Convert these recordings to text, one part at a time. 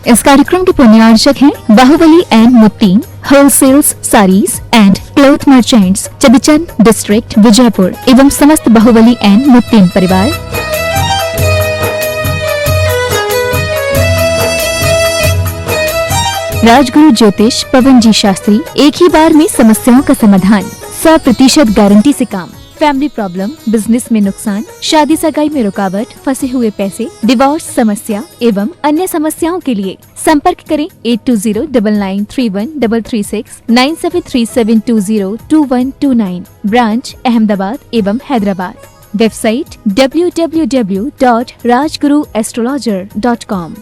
इस कार्यक्रम के पुण्यार्चक हैं Bahubali and Muttin wholesales saris and cloth merchants, चबिचन डिस्ट्रिक्ट, विजयपुर एवं समस्त बाहुबली एंड मुत्तीन परिवार। राजगुरु ज्योतिष पवन जी शास्त्री, एक ही बार में समस्याओं का समाधान, 100% गारंटी से काम। फैमिली प्रॉब्लम, बिजनेस में नुकसान, शादी सगाई में रुकावट, फंसे हुए पैसे, डिवोर्स समस्या एवं अन्य समस्याओं के लिए संपर्क करें 8209931336 9737202129। ब्रांच अहमदाबाद एवं हैदराबाद। Website www.rajguruastrologer.com।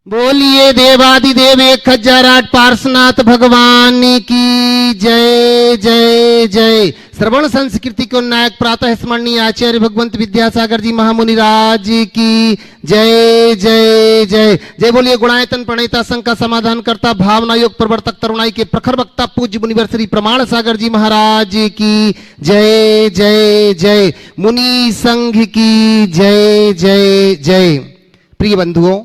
बोलिए देवादिदेव 1008 पार्श्वनाथ भगवान की जय जय जय। श्रवण संस्कृति को नायक प्रातः स्मरणीय आचार्य भगवंत विद्यासागर जी महामुनि राज की जय जय जय जय। बोलिए गुणायतन प्रणेता संघ का समाधान करता, भावना योग प्रवर्तक, तरुणाई के प्रखर वक्ता पूज्य मुनिवर श्री प्रमाण सागर जी महाराज की जय जय जय। मुनि संघ की जय जय जय। प्रिय बंधुओं,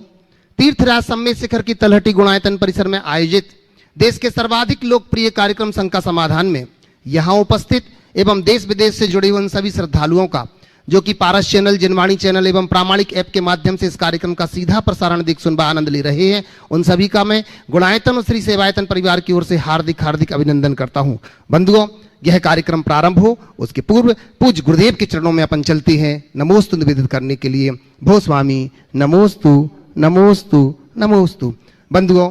तीर्थराज सम्मेद शिखर की तलहटी गुणायतन परिसर में आयोजित देश के सर्वाधिक लोकप्रिय कार्यक्रम संघ का समाधान में यहां उपस्थित एवं देश विदेश से जुड़े उन सभी श्रद्धालुओं का जो कि पारस चैनल, जनवाणी चैनल एवं प्रामाणिक ऐप के माध्यम से इस कार्यक्रम का सीधा प्रसारण देख सुनवा आनंद ले रहे हैं, उन सभी का मैं गुणायतन और श्री सेवायतन परिवार की ओर से हार्दिक हार्दिक अभिनंदन करता हूं। बंधुओं, यह कार्यक्रम प्रारंभ हो उसके पूर्व पूज्य गुरुदेव के चरणों में अपन चलते हैं नमोस्तु निवेदित करने के लिए। भो स्वामी नमोस्तु नमोस्तु नमोस्तु। बंधुओं,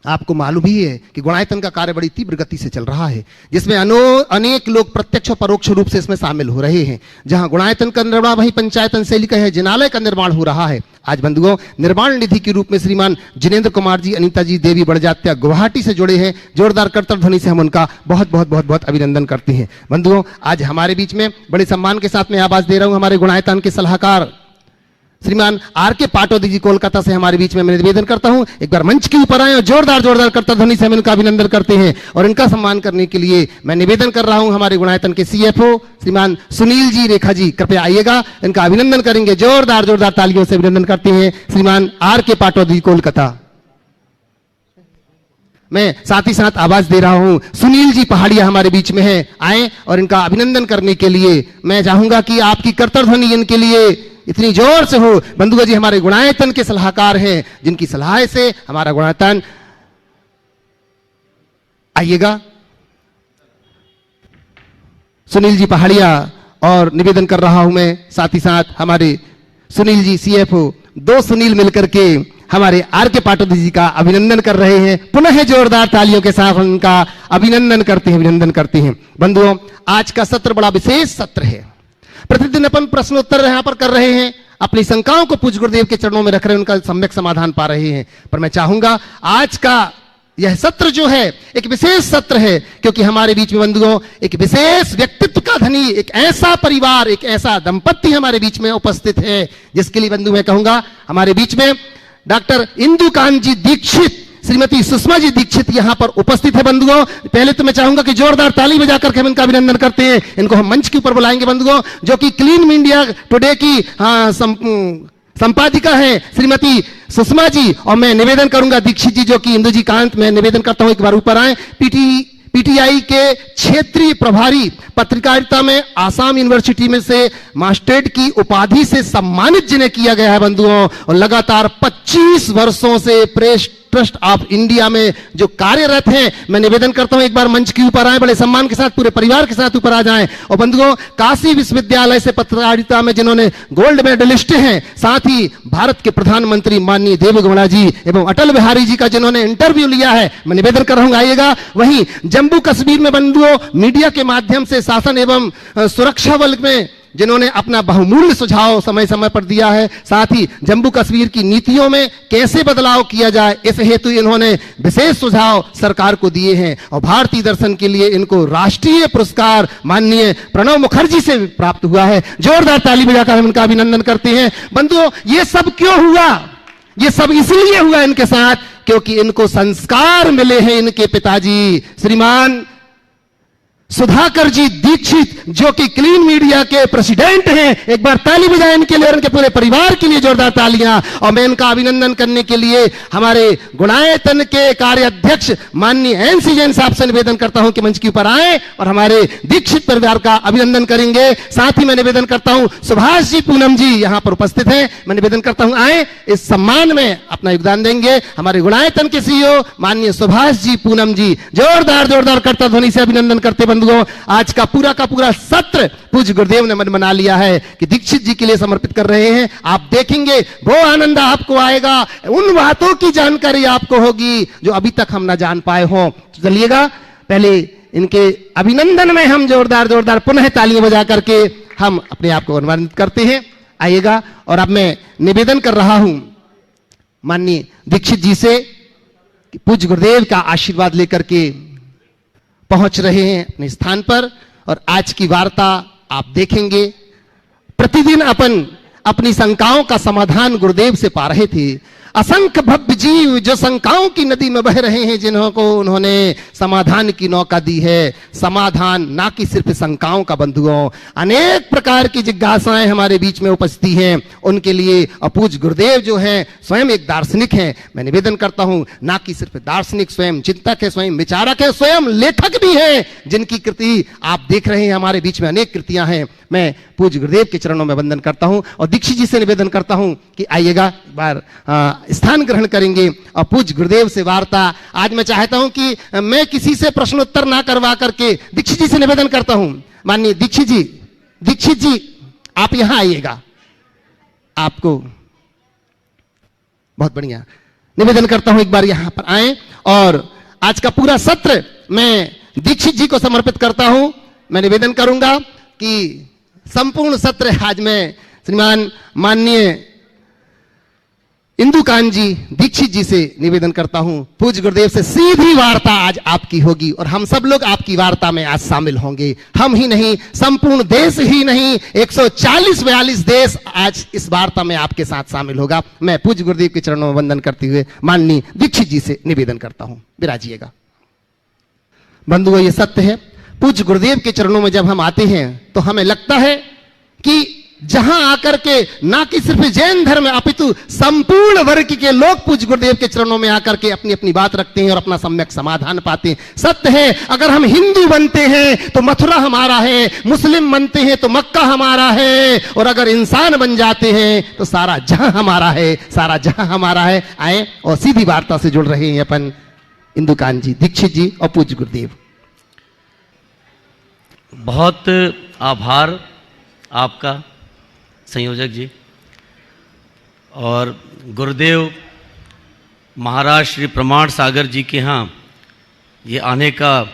आपको मालूम ही है कि गुणायतन का कार्य बड़ी तीव्र गति से चल रहा है, जिसमें अनेक लोग प्रत्यक्ष और परोक्ष रूप से इसमें शामिल हो रहे हैं। जहां गुणायतन का निर्माण वहीं पंचायतन शैली का है जिनालय का निर्माण हो रहा है। आज बंधुओं, निर्माण निधि के रूप में श्रीमान जिनेंद्र कुमार जी, अनीता जी, देवी बड़जात्या गुवाहाटी से जुड़े हैं। जोरदार करतल ध्वनि से हम उनका बहुत बहुत बहुत बहुत अभिनंदन करते हैं। बंधुओं, आज हमारे बीच में बड़े सम्मान के साथ में आवाज दे रहा हूं हमारे गुणायतन के सलाहकार श्रीमान आर.के. पाटोदी जी कोलकाता से हमारे बीच में मैं निवेदन करता हूं, एक बार मंच के ऊपर आए और जोरदार जोरदार करता ध्वनि से हम इनका अभिनंदन करते हैं। और इनका सम्मान करने के लिए मैं निवेदन कर रहा हूं हमारे गुणायतन के CFO श्रीमान सुनील जी रेखा जी, कृपया आइएगा, इनका अभिनंदन करेंगे। जोरदार जोरदार तालियों से अभिनंदन करते हैं श्रीमान आर.के. पाटोदी कोलकाता। मैं साथ ही साथ आवाज दे रहा हूं सुनील जी पहाड़िया हमारे बीच में है, आए और इनका अभिनंदन करने के लिए मैं चाहूंगा कि आपकी करतल ध्वनि इनके लिए इतनी जोर से हो। बंधुओं जी, हमारे गुणायतन के सलाहकार हैं, जिनकी सलाह से हमारा गुणायतन, आइएगा सुनील जी पहाड़िया। और निवेदन कर रहा हूं मैं साथ ही साथ हमारे सुनील जी CFO, 2 सुनील मिलकर के हमारे आर.के. पाटोदी जी का अभिनंदन कर रहे हैं। पुनः जोरदार तालियों के साथ उनका अभिनंदन करते हैं। बंधुओं, आज का सत्र बड़ा विशेष सत्र है। प्रतिदिन अपन प्रश्नोत्तर यहां पर कर रहे हैं, अपनी शंकाओं को पूज्य गुरुदेव के चरणों में रख रहे हैं, उनका सम्यक समाधान पा रहे हैं। पर मैं चाहूंगा आज का यह सत्र जो है एक विशेष सत्र है, क्योंकि हमारे बीच में बंधुओं एक विशेष व्यक्तित्व का धनी, एक ऐसा परिवार, एक ऐसा दंपत्ति हमारे बीच में उपस्थित है, जिसके लिए बंधु मैं कहूंगा हमारे बीच में डॉक्टर इंदुकांत जी दीक्षित, श्रीमती सुषमा जी दीक्षित यहां पर उपस्थित है। बंधुओं, पहले तो मैं चाहूंगा कि जोरदार ताली बजाकर हम इनका अभिनंदन करते हैं। इनको हम मंच के ऊपर बुलाएंगे बंधुओं, जो कि क्लीन इंडिया टुडे की संपादिका है श्रीमती सुषमा जी। और मैं निवेदन करूंगा दीक्षित जी, जो कि इंदु जी कांत, मैं निवेदन करता हूं एक बार ऊपर आए। PTI के क्षेत्रीय प्रभारी पत्रकारिता में आसाम यूनिवर्सिटी में से मास्टरेट की उपाधि से सम्मानित जिन्हें किया गया है बंधुओं, और लगातार 25 वर्षों से प्रेस ट्रस्ट ऑफ इंडिया में जो कार्यरत हैं, मैं निवेदन करता हूं एक बार मंच के ऊपर आए, बड़े सम्मान के साथ पूरे परिवार के साथ ऊपर आ जाएं। और बंधुओं, काशी विश्वविद्यालय से पत्रकारिता में जिन्होंने गोल्ड मेडलिस्ट हैं, साथ ही भारत के प्रधानमंत्री माननीय देवेगौड़ा जी एवं अटल बिहारी जी का जिन्होंने इंटरव्यू लिया है, मैं निवेदन कर रहा हूं आइएगा। वहीं जम्मू कश्मीर में बंधुओं मीडिया के माध्यम से शासन एवं सुरक्षा बल में जिन्होंने अपना बहुमूल्य सुझाव समय समय पर दिया है, साथ ही जम्मू कश्मीर की नीतियों में कैसे बदलाव किया जाए, इस हेतु इन्होंने विशेष सुझाव सरकार को दिए हैं। और भारतीय दर्शन के लिए इनको राष्ट्रीय पुरस्कार माननीय प्रणब मुखर्जी से प्राप्त हुआ है। जोरदार ताली बजाकर हम इनका अभिनंदन करते हैं। बंधुओं, ये सब क्यों हुआ? ये सब इसलिए हुआ इनके साथ क्योंकि इनको संस्कार मिले हैं इनके पिताजी श्रीमान सुधाकर जी दीक्षित, जो कि क्लीन मीडिया के प्रेसिडेंट हैं, एक बार ताली बजाएं इनके लिए और इनके पूरे परिवार के लिए जोरदार तालियां। और मैं इनका अभिनंदन करने के लिए हमारे गुणायतन के कार्याध्यक्ष माननीय एनसी जैन साहब से निवेदन करता हूं कि मंच के ऊपर आए और हमारे दीक्षित परिवार का अभिनंदन करेंगे। साथ ही मैं निवेदन करता हूं सुभाष जी पूनम जी यहां पर उपस्थित हैं, मैं निवेदन करता हूं आए इस सम्मान में अपना योगदान देंगे। हमारे गुणायतन के सीईओ माननीय सुभाष जी पूनम जी, जोरदार करता ध्वनि से अभिनंदन करते। बंधुओं, आज का पूरा सत्र पूज्य गुरुदेव ने मन बना लिया है कि दीक्षित जी के लिए समर्पित कर रहे हैं। आप देखेंगे वो आनंद आपको आएगा, उन बातों की जानकारी आपको होगी जो अभी तक हम ना जान पाए हों। तो चलिएगा, पहले इनके अभिनंदन में हम जोरदार पुनः तालियां बजा करके हम अपने आप को सम्मानित करते हैं। आइएगा, और अब मैं निवेदन कर रहा हूं माननीय दीक्षित जी से कि पूज्य गुरुदेव का आशीर्वाद लेकर के पहुंच रहे हैं अपने स्थान पर। और आज की वार्ता आप देखेंगे, प्रतिदिन अपन अपनी शंकाओं का समाधान गुरुदेव से पा रहे थे। असंख्य भव्य जीव जो शंकाओं की नदी में बह रहे हैं, जिन्होंने उन्होंने समाधान की नौका दी है। समाधान ना कि सिर्फ शंकाओं का बंधुओं, अनेक प्रकार की जिज्ञासाएं हमारे बीच में उपस्थित हैं, उनके लिए अपूज्य गुरुदेव जो हैं स्वयं एक दार्शनिक हैं। मैं निवेदन करता हूं, ना कि सिर्फ दार्शनिक, स्वयं चिंतक है, स्वयं विचारक है, स्वयं लेखक भी हैं, जिनकी कृति आप देख रहे हैं। हमारे बीच में अनेक कृतियां हैं। मैं पूज्य गुरुदेव के चरणों में वंदन करता हूं और दीक्षित जी से निवेदन करता हूं कि आइएगा, एक बार स्थान ग्रहण करेंगे और पूज्य गुरुदेव से वार्ता। आज मैं चाहता हूं कि मैं किसी से प्रश्नोत्तर ना करवा करके दीक्षित जी से निवेदन करता हूं, माननीय दीक्षित जी आप यहां आइएगा। आपको बहुत बढ़िया निवेदन करता हूं, एक बार यहां पर आए और आज का पूरा सत्र मैं दीक्षित जी को समर्पित करता हूं। मैं निवेदन करूंगा कि संपूर्ण सत्र आज मैं श्रीमान माननीय इंदुकांत जी दीक्षित जी से निवेदन करता हूं, पूज्य गुरुदेव से सीधी वार्ता आज आपकी होगी और हम सब लोग आपकी वार्ता में आज शामिल होंगे। हम ही नहीं, संपूर्ण देश ही नहीं, 140-42 देश आज इस वार्ता में आपके साथ शामिल होगा। मैं पूज्य गुरुदेव के चरणों में वंदन करते हुए माननीय दीक्षित जी से निवेदन करता हूं, विराजिएगा। बंधुओं, ये सत्य है, पूज्य गुरुदेव के चरणों में जब हम आते हैं तो हमें लगता है कि जहां आकर के ना कि सिर्फ जैन धर्म अपितु संपूर्ण वर्ग के लोग पूज्य गुरुदेव के चरणों में आकर के अपनी अपनी बात रखते हैं और अपना सम्यक समाधान पाते हैं। सत्य है, अगर हम हिंदू बनते हैं तो मथुरा हमारा है, मुस्लिम बनते हैं तो मक्का हमारा है, और अगर इंसान बन जाते हैं तो सारा जहां हमारा है, सारा जहां हमारा है। आए और सीधी वार्ता से जुड़ रहे हैं अपन इंदुकांत जी, दीक्षित जी और पूज्य गुरुदेव। बहुत आभार आपका संयोजक जी, और गुरुदेव महाराज श्री प्रमाण सागर जी के यहाँ ये आने का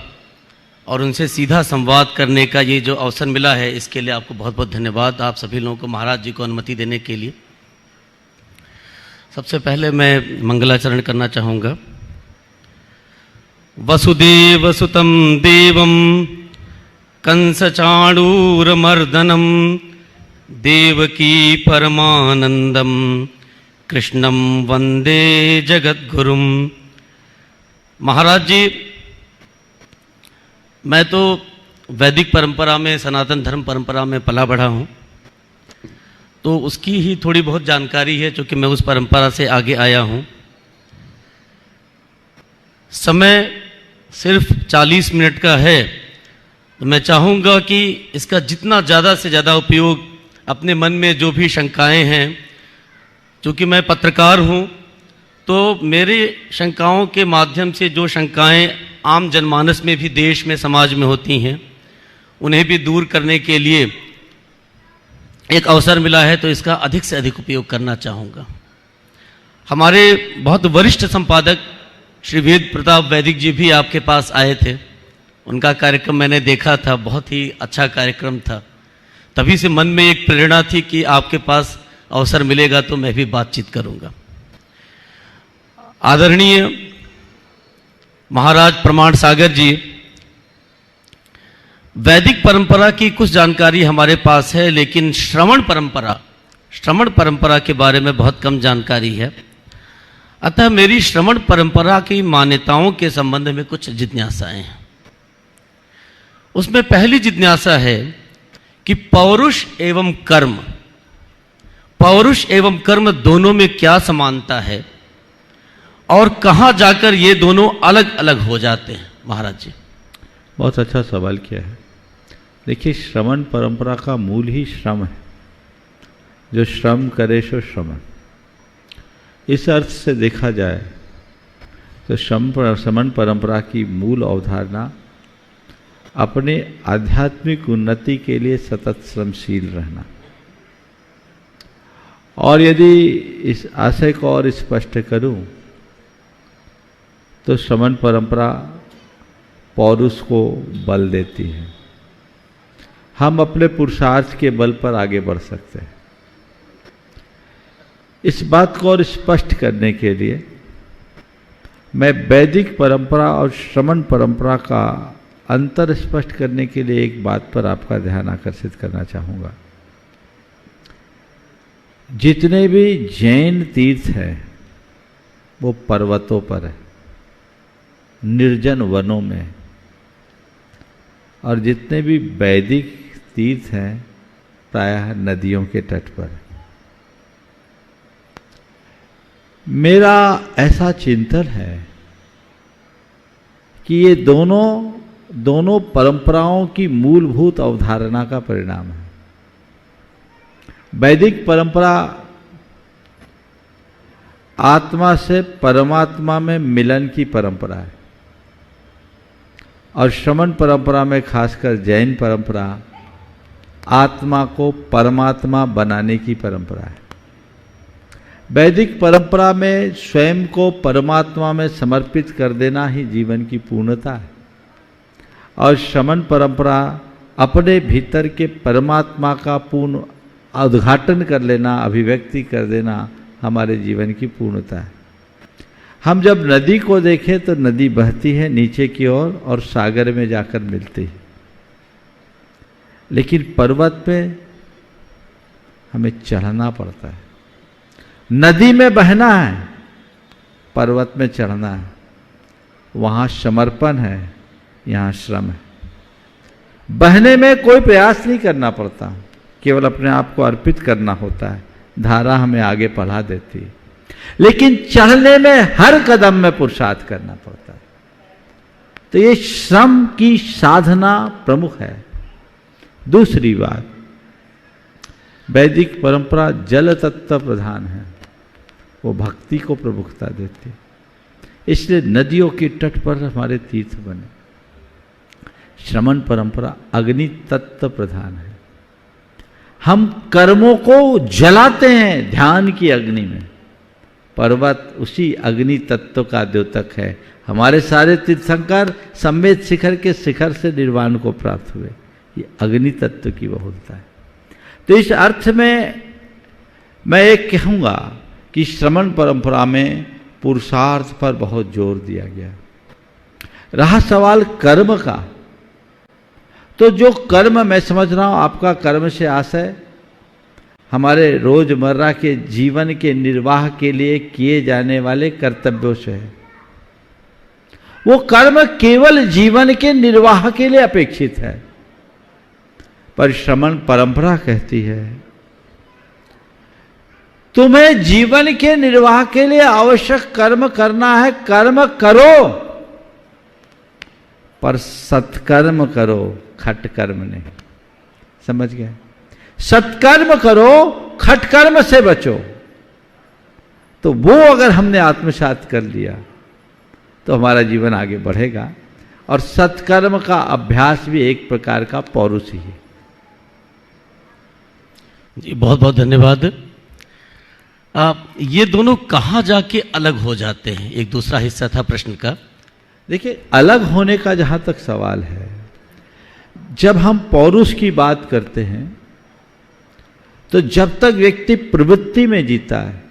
और उनसे सीधा संवाद करने का ये जो अवसर मिला है, इसके लिए आपको बहुत बहुत धन्यवाद। आप सभी लोगों को, महाराज जी को अनुमति देने के लिए। सबसे पहले मैं मंगलाचरण करना चाहूँगा। वसुदेव सुतं देवं कंसचाणूरमर्दनं देवकी परमानंदम कृष्णम वंदे जगद्गुरुम। महाराज जी, मैं तो वैदिक परंपरा में, सनातन धर्म परंपरा में पला बढ़ा हूँ, तो उसकी ही थोड़ी बहुत जानकारी है, क्योंकि मैं उस परंपरा से आगे आया हूँ। समय सिर्फ 40 मिनट का है, तो मैं चाहूँगा कि इसका जितना ज़्यादा से ज़्यादा उपयोग अपने मन में जो भी शंकाएं हैं, क्योंकि मैं पत्रकार हूँ, तो मेरे शंकाओं के माध्यम से जो शंकाएं आम जनमानस में भी, देश में, समाज में होती हैं, उन्हें भी दूर करने के लिए एक अवसर मिला है, तो इसका अधिक से अधिक उपयोग करना चाहूँगा। हमारे बहुत वरिष्ठ संपादक श्री वेद प्रताप वैदिक जी भी आपके पास आए थे। उनका कार्यक्रम मैंने देखा था, बहुत ही अच्छा कार्यक्रम था। तभी से मन में एक प्रेरणा थी कि आपके पास अवसर मिलेगा तो मैं भी बातचीत करूंगा। आदरणीय महाराज प्रमाण सागर जी, वैदिक परंपरा की कुछ जानकारी हमारे पास है, लेकिन श्रवण परंपरा के बारे में बहुत कम जानकारी है। अतः मेरी श्रवण परंपरा की मान्यताओं के संबंध में कुछ जिज्ञासाएं हैं। उसमें पहली जिज्ञासा है कि पौरुष एवं कर्म दोनों में क्या समानता है और कहां जाकर ये दोनों अलग अलग हो जाते हैं। महाराज जी, बहुत अच्छा सवाल किया है। देखिए, श्रमण परंपरा का मूल ही श्रम है। जो श्रम करे सो श्रमण। इस अर्थ से देखा जाए तो श्रमण परंपरा की मूल अवधारणा अपने आध्यात्मिक उन्नति के लिए सतत श्रमशील रहना। और यदि इस आशय को और स्पष्ट करूं तो श्रमण परंपरा पौरुष को बल देती है। हम अपने पुरुषार्थ के बल पर आगे बढ़ सकते हैं। इस बात को और स्पष्ट करने के लिए मैं वैदिक परंपरा और श्रमण परंपरा का अंतर स्पष्ट करने के लिए एक बात पर आपका ध्यान आकर्षित करना चाहूँगा। जितने भी जैन तीर्थ हैं वो पर्वतों पर है, निर्जन वनों में, और जितने भी वैदिक तीर्थ हैं प्रायः नदियों के तट पर। मेरा ऐसा चिंतन है कि ये दोनों परंपराओं की मूलभूत अवधारणा का परिणाम है। वैदिक परंपरा आत्मा से परमात्मा में मिलन की परंपरा है और श्रमण परंपरा में खासकर जैन परंपरा आत्मा को परमात्मा बनाने की परंपरा है। वैदिक परंपरा में स्वयं को परमात्मा में समर्पित कर देना ही जीवन की पूर्णता है और श्रमण परंपरा अपने भीतर के परमात्मा का पूर्ण उद्घाटन कर लेना, अभिव्यक्ति कर देना हमारे जीवन की पूर्णता है। हम जब नदी को देखें तो नदी बहती है नीचे की ओर और सागर में जाकर मिलती है, लेकिन पर्वत पे हमें चढ़ना पड़ता है। नदी में बहना है, पर्वत में चढ़ना है। वहाँ समर्पण है, यहाँ श्रम है। बहने में कोई प्रयास नहीं करना पड़ता, केवल अपने आप को अर्पित करना होता है। धारा हमें आगे बढ़ा देती है, लेकिन चढ़ने में हर कदम में पुरुषार्थ करना पड़ता है। तो ये श्रम की साधना प्रमुख है। दूसरी बात, वैदिक परंपरा जल तत्व प्रधान है, वो भक्ति को प्रमुखता देती है। इसलिए नदियों के तट पर हमारे तीर्थ बने। श्रमण परंपरा अग्नि तत्व प्रधान है। हम कर्मों को जलाते हैं ध्यान की अग्नि में। पर्वत उसी अग्नि तत्व का द्योतक है। हमारे सारे तीर्थंकर सम्मेद शिखर के शिखर से निर्वाण को प्राप्त हुए। ये अग्नि तत्व की बहुलता है। तो इस अर्थ में मैं एक कहूँगा कि श्रमण परंपरा में पुरुषार्थ पर बहुत जोर दिया गया। रहा सवाल कर्म का, तो जो कर्म मैं समझ रहा हूँ आपका कर्म से आशय हमारे रोजमर्रा के जीवन के निर्वाह के लिए किए जाने वाले कर्तव्यों से है। वो कर्म केवल जीवन के निर्वाह के लिए अपेक्षित है, पर श्रमण परंपरा कहती है तुम्हें जीवन के निर्वाह के लिए आवश्यक कर्म करना है, कर्म करो, पर सत्कर्म करो, खट कर्म नहीं। समझ गए? सत्कर्म करो, खट कर्म से बचो। तो वो अगर हमने आत्मसात कर लिया तो हमारा जीवन आगे बढ़ेगा। और सत्कर्म का अभ्यास भी एक प्रकार का पौरुष ही है। जी बहुत बहुत धन्यवाद। ये दोनों कहाँ जाके अलग हो जाते हैं? एक दूसरा हिस्सा था प्रश्न का। देखिए, अलग होने का जहाँ तक सवाल है, जब हम पौरुष की बात करते हैं तो जब तक व्यक्ति प्रवृत्ति में जीता है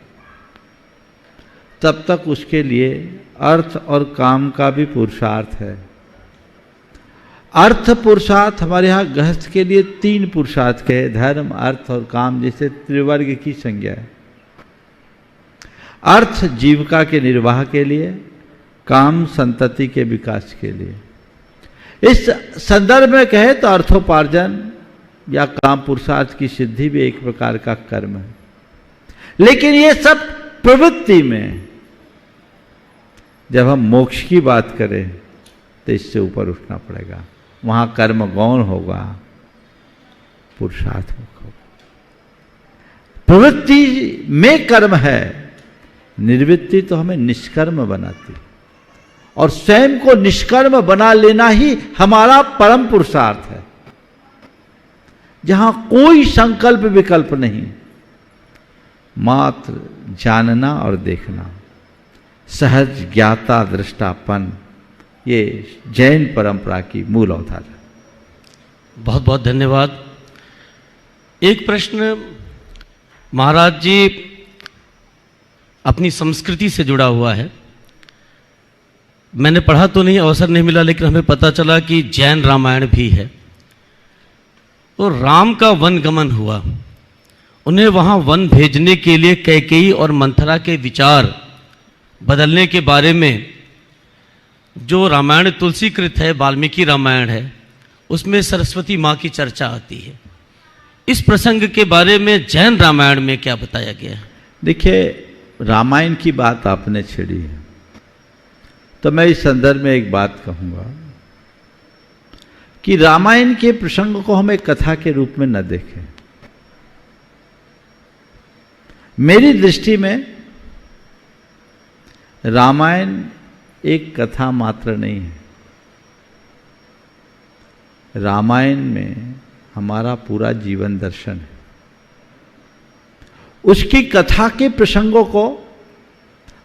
तब तक उसके लिए अर्थ और काम का भी पुरुषार्थ है। अर्थ पुरुषार्थ हमारे यहाँ गृहस्थ के लिए 3 पुरुषार्थ के, धर्म, अर्थ और काम, जैसे त्रिवर्ग की संज्ञा है। अर्थ जीविका के निर्वाह के लिए, काम संतति के विकास के लिए। इस संदर्भ में कहे तो अर्थोपार्जन या काम पुरुषार्थ की सिद्धि भी एक प्रकार का कर्म है, लेकिन ये सब प्रवृत्ति में। जब हम मोक्ष की बात करें तो इससे ऊपर उठना पड़ेगा, वहां कर्म गौण होगा, पुरुषार्थ होगा। प्रवृत्ति में कर्म है, निर्वृत्ति तो हमें निष्कर्म बनाती, और स्वयं को निष्कर्म बना लेना ही हमारा परम पुरुषार्थ है, जहां कोई संकल्प विकल्प नहीं, मात्र जानना और देखना, सहज ज्ञाता दृष्टापन, ये जैन परंपरा की मूल अवधारणा। बहुत बहुत धन्यवाद। एक प्रश्न महाराज जी अपनी संस्कृति से जुड़ा हुआ है। मैंने पढ़ा तो नहीं, अवसर नहीं मिला, लेकिन हमें पता चला कि जैन रामायण भी है। तो राम का वन गमन हुआ, उन्हें वहां वन भेजने के लिए कैकेयी और मंथरा के विचार बदलने के बारे में जो रामायण तुलसीकृत है, वाल्मीकि रामायण है, उसमें सरस्वती माँ की चर्चा आती है। इस प्रसंग के बारे में जैन रामायण में क्या बताया गया है? देखिए, रामायण की बात आपने छेड़ी है, तो मैं इस संदर्भ में एक बात कहूंगा कि रामायण के प्रसंग को हम एक कथा के रूप में न देखें। मेरी दृष्टि में रामायण एक कथा मात्र नहीं है। रामायण में हमारा पूरा जीवन दर्शन है। उसकी कथा के प्रसंगों को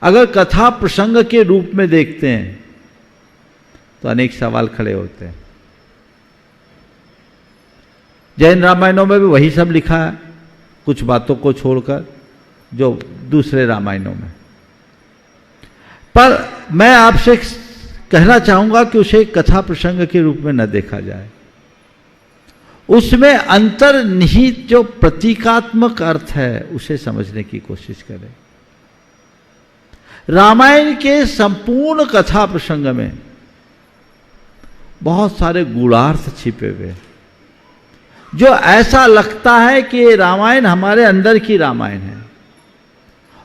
अगर कथा प्रसंग के रूप में देखते हैं तो अनेक सवाल खड़े होते हैं। जैन रामायणों में भी वही सब लिखा है, कुछ बातों को छोड़कर जो दूसरे रामायणों में। पर मैं आपसे कहना चाहूंगा कि उसे कथा प्रसंग के रूप में न देखा जाए। उसमें अंतर्निहित जो प्रतीकात्मक अर्थ है उसे समझने की कोशिश करें। रामायण के संपूर्ण कथा प्रसंग में बहुत सारे गूढ़ार्थ छिपे हुए, जो ऐसा लगता है कि ये रामायण हमारे अंदर की रामायण है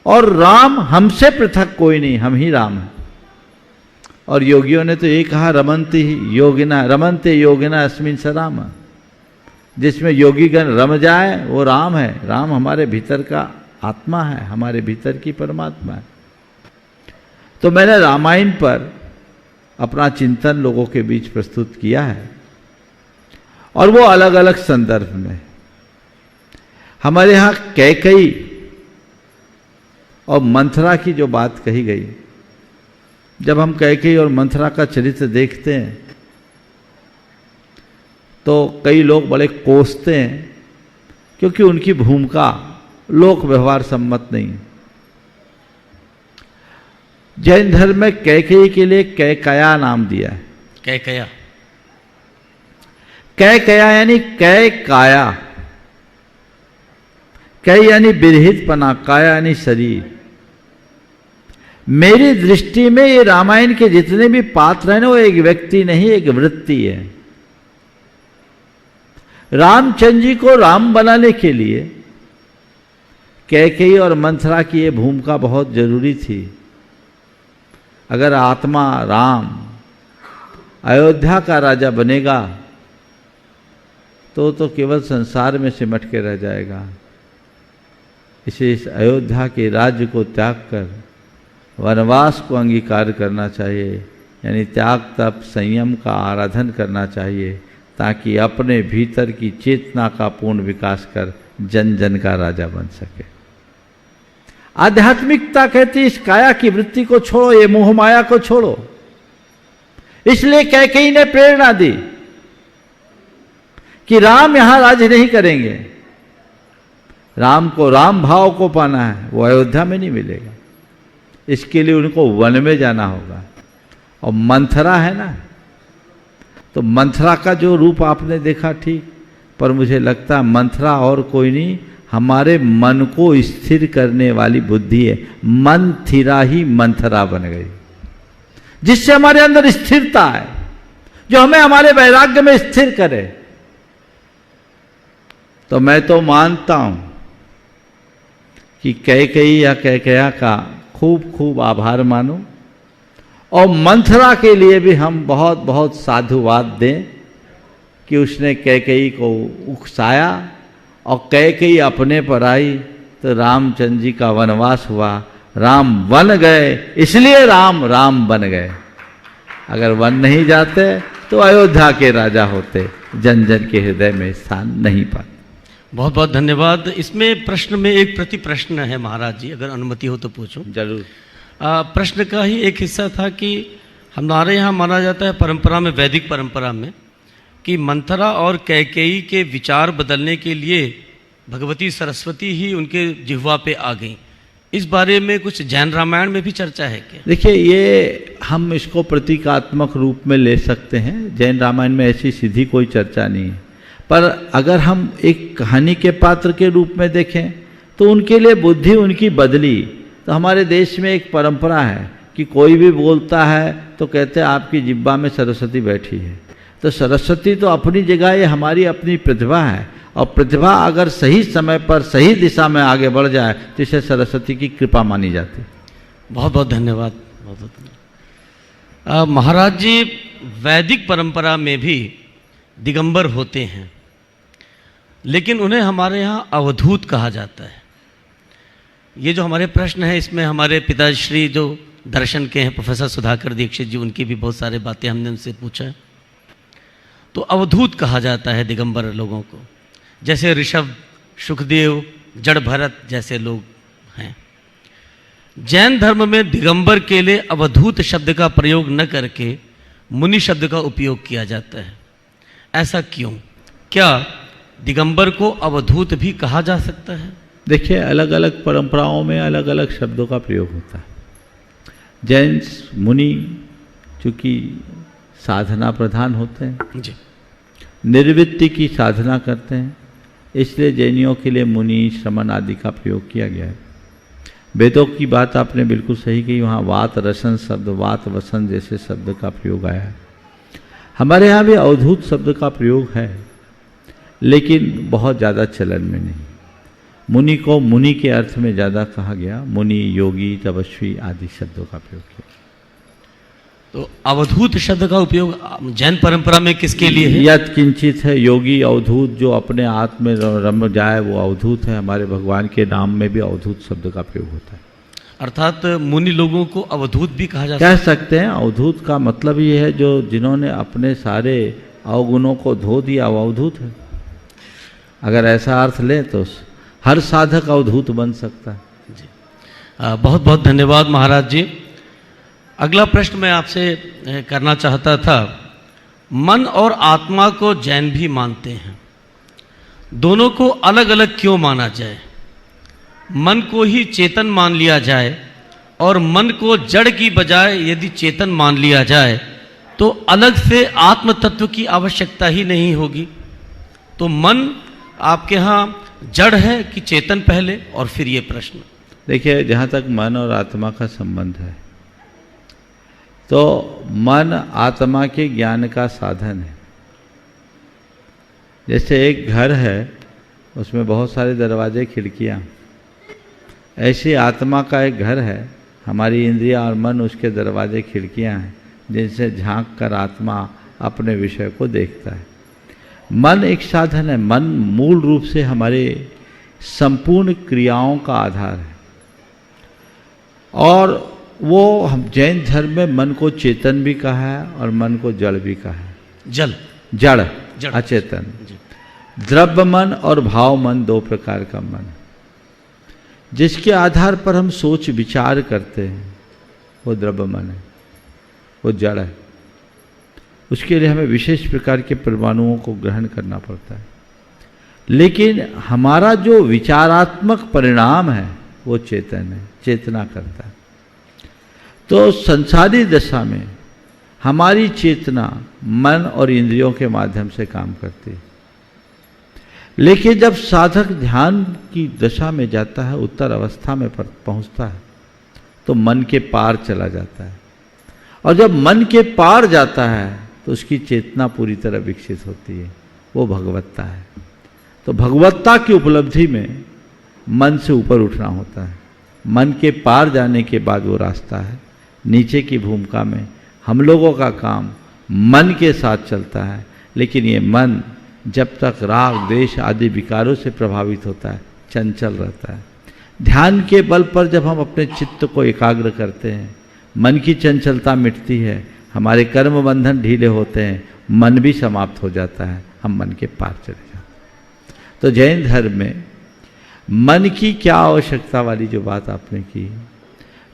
और राम हमसे पृथक कोई नहीं, हम ही राम हैं। और योगियों ने तो ये कहा, रमन्ते योगिना अस्मिन् स राम, जिसमें योगीगण रम जाए वो राम है। राम हमारे भीतर का आत्मा है, हमारे भीतर की परमात्मा है। तो मैंने रामायण पर अपना चिंतन लोगों के बीच प्रस्तुत किया है, और वो अलग अलग संदर्भ में। हमारे यहाँ कैकेयी और मंथरा की जो बात कही गई, जब हम कैकेयी और मंथरा का चरित्र देखते हैं तो कई लोग बड़े कोसते हैं, क्योंकि उनकी भूमिका लोक व्यवहार सम्मत नहीं है। जैन धर्म में कैकेयी के लिए कैकया नाम दिया है। कैकया, कैकया यानी कै काया, कै यानी विरहितपना, काया यानी शरीर। मेरी दृष्टि में ये रामायण के जितने भी पात्र हैं ना, वो एक व्यक्ति नहीं, एक वृत्ति है। रामचंद्र जी को राम बनाने के लिए कैकेयी और मंथरा की ये भूमिका बहुत जरूरी थी। अगर आत्मा राम अयोध्या का राजा बनेगा तो केवल संसार में सिमट के रह जाएगा। इसे इस अयोध्या के राज्य को त्याग कर वनवास को अंगीकार करना चाहिए, यानी त्याग तप संयम का आराधन करना चाहिए, ताकि अपने भीतर की चेतना का पूर्ण विकास कर जन जन का राजा बन सके। आध्यात्मिकता कहती इस काया की वृत्ति को छोड़ो, ये मोह माया को छोड़ो। इसलिए कैकेयी ने प्रेरणा दी कि राम यहां राज्य नहीं करेंगे, राम को राम भाव को पाना है, वो अयोध्या में नहीं मिलेगा। इसके लिए उनको वन में जाना होगा। और मंथरा है ना, तो मंथरा का जो रूप आपने देखा ठीक, पर मुझे लगता है मंथरा और कोई नहीं, हमारे मन को स्थिर करने वाली बुद्धि है। मंथिरा ही मंथरा बन गई, जिससे हमारे अंदर स्थिरता है, जो हमें हमारे वैराग्य में स्थिर करे। तो मैं तो मानता हूं कि कैकेयी या कैकेया का खूब खूब आभार मानो, और मंथरा के लिए भी हम बहुत बहुत साधुवाद दें कि उसने कैकेयी को उकसाया और कैकेयी अपने पर आई तो रामचंद्र जी का वनवास हुआ, राम वन गए, इसलिए राम राम बन गए। अगर वन नहीं जाते तो अयोध्या के राजा होते, जन जन के हृदय में स्थान नहीं पाते। बहुत बहुत धन्यवाद। इसमें प्रश्न में एक प्रति प्रश्न है महाराज जी, अगर अनुमति हो तो पूछूं। जरूर। प्रश्न का ही एक हिस्सा था कि हमारे यहाँ माना जाता है परंपरा में, वैदिक परंपरा में, कि मंथरा और कैकेयी के विचार बदलने के लिए भगवती सरस्वती ही उनके जिह्वा पे आ गई। इस बारे में कुछ जैन रामायण में भी चर्चा है क्या? देखिए, ये हम इसको प्रतीकात्मक रूप में ले सकते हैं। जैन रामायण में ऐसी सीधी कोई चर्चा नहीं है, पर अगर हम एक कहानी के पात्र के रूप में देखें तो उनके लिए बुद्धि उनकी बदली। तो हमारे देश में एक परंपरा है कि कोई भी बोलता है तो कहते हैं आपकी जिह्वा में सरस्वती बैठी है। तो सरस्वती तो अपनी जगह, ये हमारी अपनी प्रतिभा है, और प्रतिभा अगर सही समय पर सही दिशा में आगे बढ़ जाए तो इसे सरस्वती की कृपा मानी जाती है। बहुत बहुत धन्यवाद। बहुत बहुत धन्यवाद। महाराज जी, वैदिक परंपरा में भी दिगंबर होते हैं, लेकिन उन्हें हमारे यहाँ अवधूत कहा जाता है। ये जो हमारे प्रश्न है, इसमें हमारे पिताश्री जो दर्शन के हैं प्रोफेसर सुधाकर दीक्षित जी, उनकी भी बहुत सारे बातें हमने उनसे पूछा है। तो अवधूत कहा जाता है दिगंबर लोगों को, जैसे ऋषभ, सुखदेव, जड़ भरत जैसे लोग हैं। जैन धर्म में दिगंबर के लिए अवधूत शब्द का प्रयोग न करके मुनि शब्द का उपयोग किया जाता है। ऐसा क्यों? क्या दिगंबर को अवधूत भी कहा जा सकता है? देखिए, अलग अलग परंपराओं में अलग अलग शब्दों का प्रयोग होता है। जैन मुनि चूंकि साधना प्रधान होते हैं जी, निर्वृत्ति की साधना करते हैं, इसलिए जैनियों के लिए मुनि, श्रमण आदि का प्रयोग किया गया है। वेदों की बात आपने बिल्कुल सही कही, वहाँ वात रसन शब्द, वात वसन जैसे शब्द का प्रयोग आया है। हमारे यहाँ भी अवधूत शब्द का प्रयोग है, लेकिन बहुत ज़्यादा चलन में नहीं। मुनि को मुनि के अर्थ में ज़्यादा कहा गया, मुनि, योगी, तपस्वी आदि शब्दों का प्रयोग किया। तो अवधूत शब्द का उपयोग जैन परंपरा में किसके लिए है? यत् किंचित है, योगी अवधूत, जो अपने आत्म में रम जाए वो अवधूत है। हमारे भगवान के नाम में भी अवधूत शब्द का प्रयोग होता है। अर्थात मुनि लोगों को अवधूत भी कहा जा कह सकते हैं। अवधूत का मतलब ये है जो जिन्होंने अपने सारे अवगुणों को धो दिया वो अवधूत है। अगर ऐसा अर्थ लें तो हर साधक अवधूत बन सकता है। जी, बहुत बहुत धन्यवाद महाराज जी। अगला प्रश्न मैं आपसे करना चाहता था, मन और आत्मा को जैन भी मानते हैं, दोनों को अलग अलग क्यों माना जाए? मन को ही चेतन मान लिया जाए और मन को जड़ की बजाय यदि चेतन मान लिया जाए तो अलग से आत्म तत्व की आवश्यकता ही नहीं होगी। तो मन आपके यहाँ जड़ है कि चेतन पहले, और फिर ये प्रश्न। देखिए, जहाँ तक मन और आत्मा का संबंध है तो मन आत्मा के ज्ञान का साधन है। जैसे एक घर है, उसमें बहुत सारे दरवाजे, खिड़कियाँ, ऐसी आत्मा का एक घर है। हमारी इंद्रियां और मन उसके दरवाजे, खिड़कियाँ हैं, जिनसे झांक कर आत्मा अपने विषय को देखता है। मन एक साधन है। मन मूल रूप से हमारे संपूर्ण क्रियाओं का आधार है, और वो हम जैन धर्म में मन को चेतन भी कहा है और मन को जड़ भी कहा है। जड़ अचेतन। द्रव्य मन और भाव मन, दो प्रकार का मन, जिसके आधार पर हम सोच विचार करते हैं, वो द्रव्य मन है, वो जड़ है। उसके लिए हमें विशेष प्रकार के परमाणुओं को ग्रहण करना पड़ता है। लेकिन हमारा जो विचारात्मक परिणाम है वो चेतन है, चेतना करता है। तो संसारी दशा में हमारी चेतना मन और इंद्रियों के माध्यम से काम करती है। लेकिन जब साधक ध्यान की दशा में जाता है, उत्तर अवस्था में पहुंचता है, तो मन के पार चला जाता है। और जब मन के पार जाता है तो उसकी चेतना पूरी तरह विकसित होती है, वो भगवत्ता है। तो भगवत्ता की उपलब्धि में मन से ऊपर उठना होता है, मन के पार जाने के बाद वो रास्ता है। नीचे की भूमिका में हम लोगों का काम मन के साथ चलता है, लेकिन ये मन जब तक राग द्वेष आदि विकारों से प्रभावित होता है चंचल रहता है। ध्यान के बल पर जब हम अपने चित्त को एकाग्र करते हैं, मन की चंचलता मिटती है, हमारे कर्म बंधन ढीले होते हैं, मन भी समाप्त हो जाता है, हम मन के पार चले जाते हैं। तो जैन धर्म में मन की क्या आवश्यकता वाली जो बात आपने की,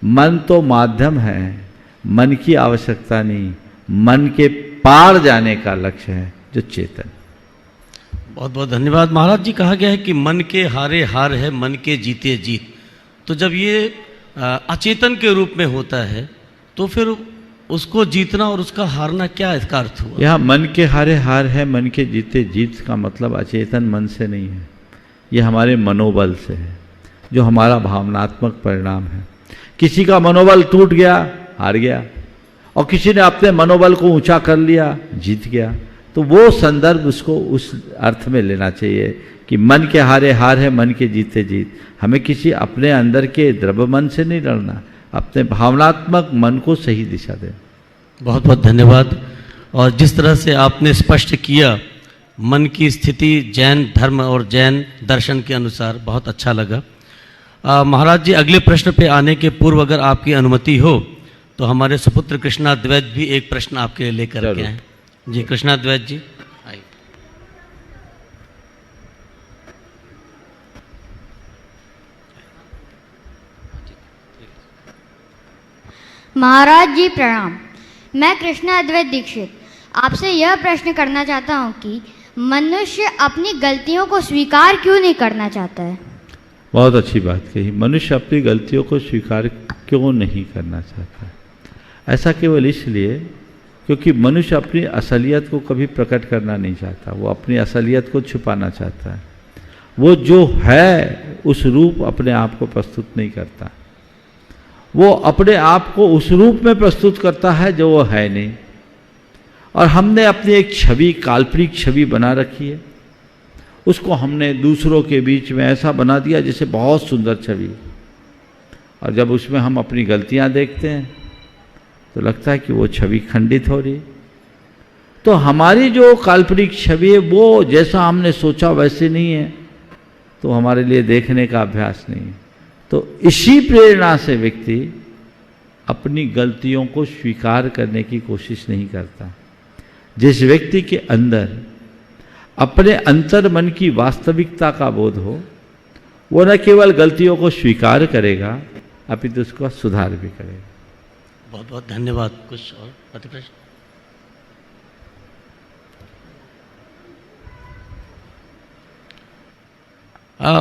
मन तो माध्यम है, मन की आवश्यकता नहीं, मन के पार जाने का लक्ष्य है जो चेतन। बहुत बहुत धन्यवाद महाराज जी। कहा गया है कि मन के हारे हार है, मन के जीते जीत। तो जब ये अचेतन के रूप में होता है तो फिर उसको जीतना और उसका हारना क्या इसका अर्थ हुआ? यहाँ मन के हारे हार है, मन के जीते जीत का मतलब अचेतन मन से नहीं है, ये हमारे मनोबल से है, जो हमारा भावनात्मक परिणाम है। किसी का मनोबल टूट गया, हार गया, और किसी ने अपने मनोबल को ऊंचा कर लिया, जीत गया। तो वो संदर्भ उसको उस अर्थ में लेना चाहिए कि मन के हारे हार है, मन के जीते जीत। हमें किसी अपने अंदर के द्रव्य मन से नहीं लड़ना, अपने भावनात्मक मन को सही दिशा देना। बहुत बहुत धन्यवाद। और जिस तरह से आपने स्पष्ट किया मन की स्थिति जैन धर्म और जैन दर्शन के अनुसार, बहुत अच्छा लगा। महाराज जी, अगले प्रश्न पे आने के पूर्व अगर आपकी अनुमति हो तो हमारे सुपुत्र कृष्णाद्वैत भी एक प्रश्न आपके लिए लेकर के आए। जी कृष्णाद्वैत जी आइए। महाराज जी प्रणाम। मैं कृष्णाद्वैत दीक्षित आपसे यह प्रश्न करना चाहता हूँ कि मनुष्य अपनी गलतियों को स्वीकार क्यों नहीं करना चाहता है? बहुत अच्छी बात कही। मनुष्य अपनी गलतियों को स्वीकार क्यों नहीं करना चाहता है? ऐसा केवल इसलिए क्योंकि मनुष्य अपनी असलियत को कभी प्रकट करना नहीं चाहता, वो अपनी असलियत को छुपाना चाहता है। वो जो है उस रूप अपने आप को प्रस्तुत नहीं करता, वो अपने आप को उस रूप में प्रस्तुत करता है जो वो है नहीं। और हमने अपनी एक छवि, काल्पनिक छवि बना रखी है, उसको हमने दूसरों के बीच में ऐसा बना दिया जैसे बहुत सुंदर छवि, और जब उसमें हम अपनी गलतियां देखते हैं तो लगता है कि वो छवि खंडित हो रही। तो हमारी जो काल्पनिक छवि है वो जैसा हमने सोचा वैसे नहीं है, तो हमारे लिए देखने का अभ्यास नहीं है। तो इसी प्रेरणा से व्यक्ति अपनी गलतियों को स्वीकार करने की कोशिश नहीं करता। जिस व्यक्ति के अंदर अपने अंतर मन की वास्तविकता का बोध हो, वो न केवल गलतियों को स्वीकार करेगा अपितु उसका सुधार भी करेगा। बहुत बहुत धन्यवाद। कुछ और प्रतिप्रश्न?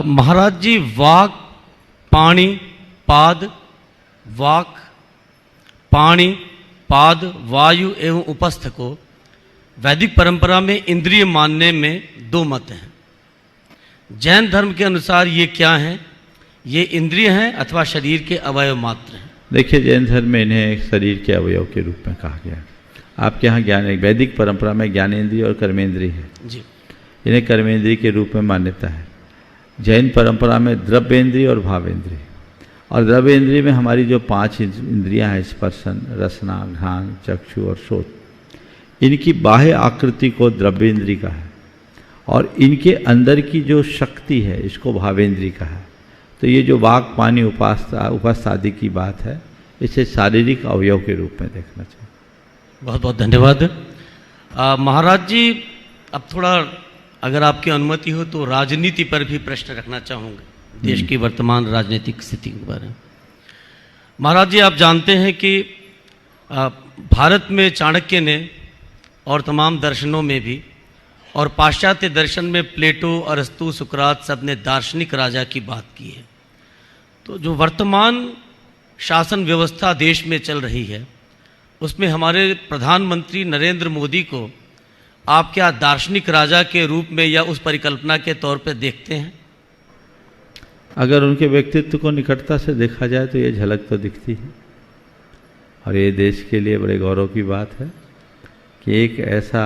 महाराज जी, वाक पाणी पाद, वाक पाणी पाद वायु एवं उपस्थ को वैदिक परंपरा में इंद्रिय मानने में दो मत हैं। जैन धर्म के अनुसार ये क्या हैं? ये इंद्रिय हैं अथवा शरीर के अवयव मात्र हैं? देखिए, जैन धर्म में इन्हें एक शरीर के अवयव के रूप में कहा गया। आपके यहाँ ज्ञान, वैदिक परंपरा में ज्ञानेंद्रिय और कर्मेंद्रिय है जी, इन्हें कर्मेंद्रिय के रूप में मान्यता है। जैन परंपरा में द्रव्येंद्रिय और भावेंद्रिय, और द्रव्येंद्रिय में हमारी जो 5 इंद्रियां हैं, स्पर्शन, रसना, घ्राण, चक्षु और श्रोत, इनकी बाह्य आकृति को द्रव्येंद्रिय का है, और इनके अंदर की जो शक्ति है इसको भावेंद्रिय का है। तो ये जो वाक पानी उपस्थ आदि की बात है, इसे शारीरिक अवयव के रूप में देखना चाहिए। बहुत बहुत धन्यवाद। महाराज जी, अब थोड़ा अगर आपकी अनुमति हो तो राजनीति पर भी प्रश्न रखना चाहूँगा, देश की वर्तमान राजनीतिक स्थिति के बारे में। महाराज जी, आप जानते हैं कि भारत में चाणक्य ने और तमाम दर्शनों में भी, और पाश्चात्य दर्शन में प्लेटो, अरस्तु, सुकरात सब ने दार्शनिक राजा की बात की है। तो जो वर्तमान शासन व्यवस्था देश में चल रही है, उसमें हमारे प्रधानमंत्री नरेंद्र मोदी को आप क्या दार्शनिक राजा के रूप में या उस परिकल्पना के तौर पर देखते हैं? अगर उनके व्यक्तित्व को निकटता से देखा जाए तो ये झलक तो दिखती है, और ये देश के लिए बड़े गौरव की बात है कि एक ऐसा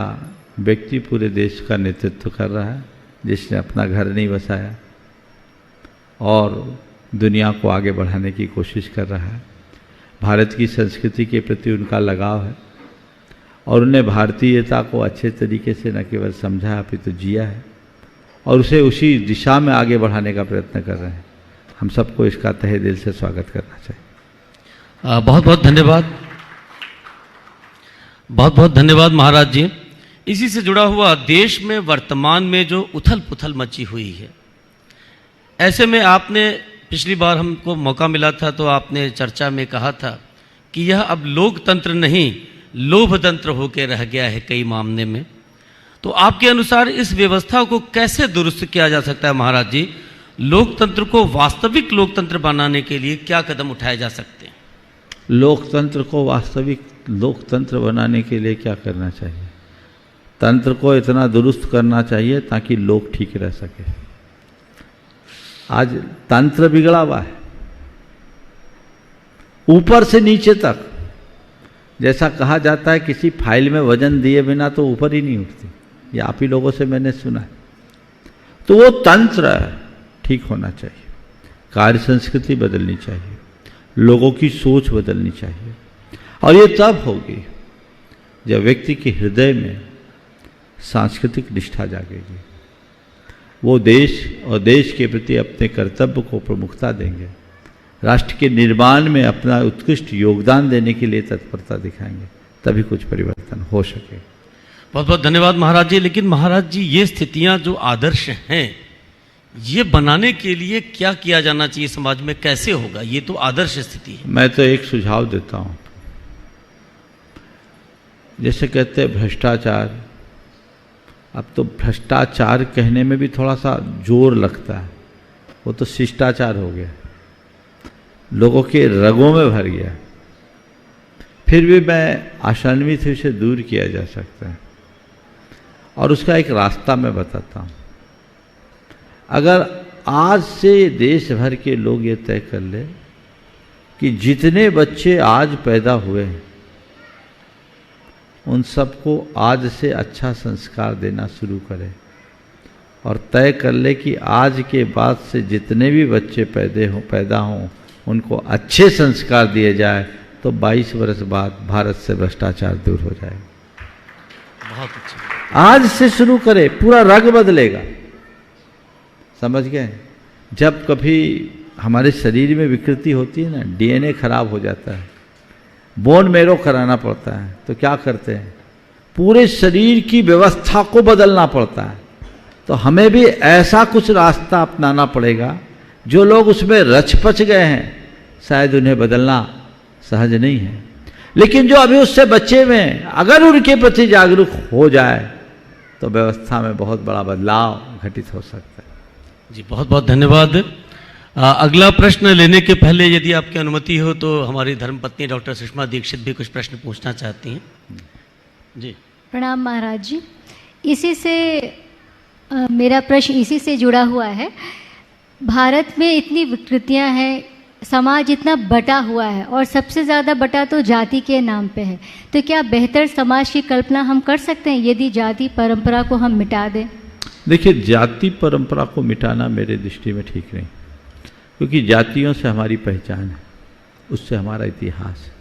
व्यक्ति पूरे देश का नेतृत्व कर रहा है जिसने अपना घर नहीं बसाया और दुनिया को आगे बढ़ाने की कोशिश कर रहा है। भारत की संस्कृति के प्रति उनका लगाव है और उन्हें भारतीयता को अच्छे तरीके से न केवल समझा अपितु जिया है और उसे उसी दिशा में आगे बढ़ाने का प्रयत्न कर रहे हैं। हम सबको इसका तहे दिल से स्वागत करना चाहिए। बहुत बहुत धन्यवाद, बहुत बहुत धन्यवाद महाराज जी। इसी से जुड़ा हुआ देश में वर्तमान में जो उथल पुथल मची हुई है, ऐसे में आपने पिछली बार हमको मौका मिला था तो आपने चर्चा में कहा था कि यह अब लोकतंत्र नहीं लोभतंत्र होकर रह गया है कई मामले में। तो आपके अनुसार इस व्यवस्था को कैसे दुरुस्त किया जा सकता है महाराज जी? लोकतंत्र को वास्तविक लोकतंत्र बनाने के लिए क्या कदम उठाए जा सकते हैं? लोकतंत्र को वास्तविक लोकतंत्र बनाने के लिए क्या करना चाहिए? तंत्र को इतना दुरुस्त करना चाहिए ताकि लोग ठीक रह सके। आज तंत्र बिगड़ा हुआ है ऊपर से नीचे तक। जैसा कहा जाता है किसी फाइल में वजन दिए बिना तो ऊपर ही नहीं उठती, ये आप ही लोगों से मैंने सुना है। तो वो तंत्र ठीक होना चाहिए, कार्य संस्कृति बदलनी चाहिए, लोगों की सोच बदलनी चाहिए और ये तब होगी जब व्यक्ति के हृदय में सांस्कृतिक निष्ठा जागेगी। वो देश और देश के प्रति अपने कर्तव्य को प्रमुखता देंगे, राष्ट्र के निर्माण में अपना उत्कृष्ट योगदान देने के लिए तत्परता दिखाएंगे, तभी कुछ परिवर्तन हो सके। बहुत बहुत धन्यवाद महाराज जी। लेकिन महाराज जी, ये स्थितियां जो आदर्श हैं, ये बनाने के लिए क्या किया जाना चाहिए समाज में? कैसे होगा? ये तो आदर्श स्थिति है। मैं तो एक सुझाव देता हूँ, जैसे कहते हैं भ्रष्टाचार, अब तो भ्रष्टाचार कहने में भी थोड़ा सा जोर लगता है, वो तो शिष्टाचार हो गया, लोगों के रगों में भर गया। फिर भी मैं आशान्वित हूँ इसे दूर किया जा सकता है और उसका एक रास्ता मैं बताता हूँ। अगर आज से देश भर के लोग ये तय कर ले कि जितने बच्चे आज पैदा हुए हैं उन सबको आज से अच्छा संस्कार देना शुरू करें और तय कर ले कि आज के बाद से जितने भी बच्चे पैदा हों उनको अच्छे संस्कार दिए जाए, तो 22 वर्ष बाद भारत से भ्रष्टाचार दूर हो जाएगा। बहुत अच्छा। आज से शुरू करें, पूरा रंग बदलेगा। समझ गए? जब कभी हमारे शरीर में विकृति होती है ना, डीएनए खराब हो जाता है, बोन मैरो कराना पड़ता है, तो क्या करते हैं? पूरे शरीर की व्यवस्था को बदलना पड़ता है। तो हमें भी ऐसा कुछ रास्ता अपनाना पड़ेगा। जो लोग उसमें रच पच गए हैं शायद उन्हें बदलना सहज नहीं है, लेकिन जो अभी उससे बच्चे में अगर उनके प्रति जागरूक हो जाए तो व्यवस्था में बहुत बड़ा बदलाव घटित हो सकता है। जी बहुत बहुत धन्यवाद। अगला प्रश्न लेने के पहले यदि आपकी अनुमति हो तो हमारी धर्मपत्नी डॉक्टर सुषमा दीक्षित भी कुछ प्रश्न पूछना चाहती हैं। जी प्रणाम महाराज जी। इसी से मेरा प्रश्न इसी से जुड़ा हुआ है। भारत में इतनी विकृतियां हैं, समाज इतना बटा हुआ है और सबसे ज़्यादा बटा तो जाति के नाम पे है। तो क्या बेहतर समाज की कल्पना हम कर सकते हैं यदि जाति परंपरा को हम मिटा दें? देखिए, जाति परंपरा को मिटाना मेरे दृष्टि में ठीक नहीं, क्योंकि जातियों से हमारी पहचान है, उससे हमारा इतिहास है।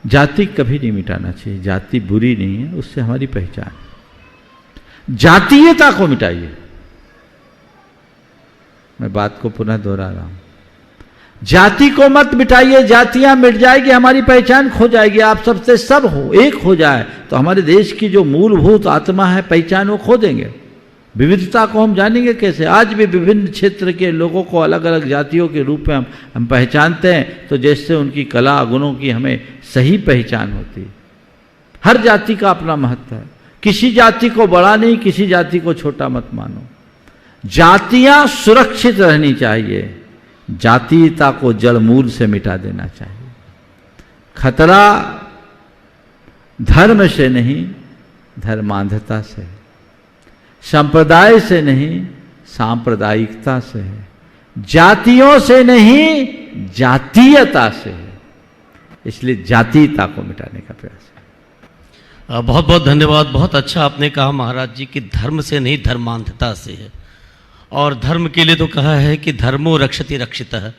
जाति कभी नहीं मिटाना चाहिए, जाति बुरी नहीं है, उससे हमारी पहचान है। जातीयता को मिटाइए। मैं बात को पुनः दोहरा रहा हूं, जाति को मत मिटाइए। जातियां मिट जाएगी, हमारी पहचान खो जाएगी। आप सबसे सब हो, एक हो जाए तो हमारे देश की जो मूलभूत आत्मा है, पहचान, वो खो देंगे। विविधता को हम जानेंगे कैसे? आज भी विभिन्न क्षेत्र के लोगों को अलग अलग जातियों के रूप में हम पहचानते हैं, तो जैसे उनकी कला गुणों की हमें सही पहचान होती है। हर जाति का अपना महत्व है, किसी जाति को बड़ा नहीं, किसी जाति को छोटा मत मानो। जातियां सुरक्षित रहनी चाहिए, जातीयता को जड़ मूल से मिटा देना चाहिए। खतरा धर्म से नहीं, धर्मांधता से, संप्रदाय से नहीं, सांप्रदायिकता से है, जातियों से नहीं, जातीयता से है। इसलिए जातीयता को मिटाने का प्रयास है। बहुत बहुत धन्यवाद। बहुत अच्छा आपने कहा महाराज जी कि धर्म से नहीं धर्मांधता से है, और धर्म के लिए तो कहा है कि धर्मो रक्षति रक्षितः।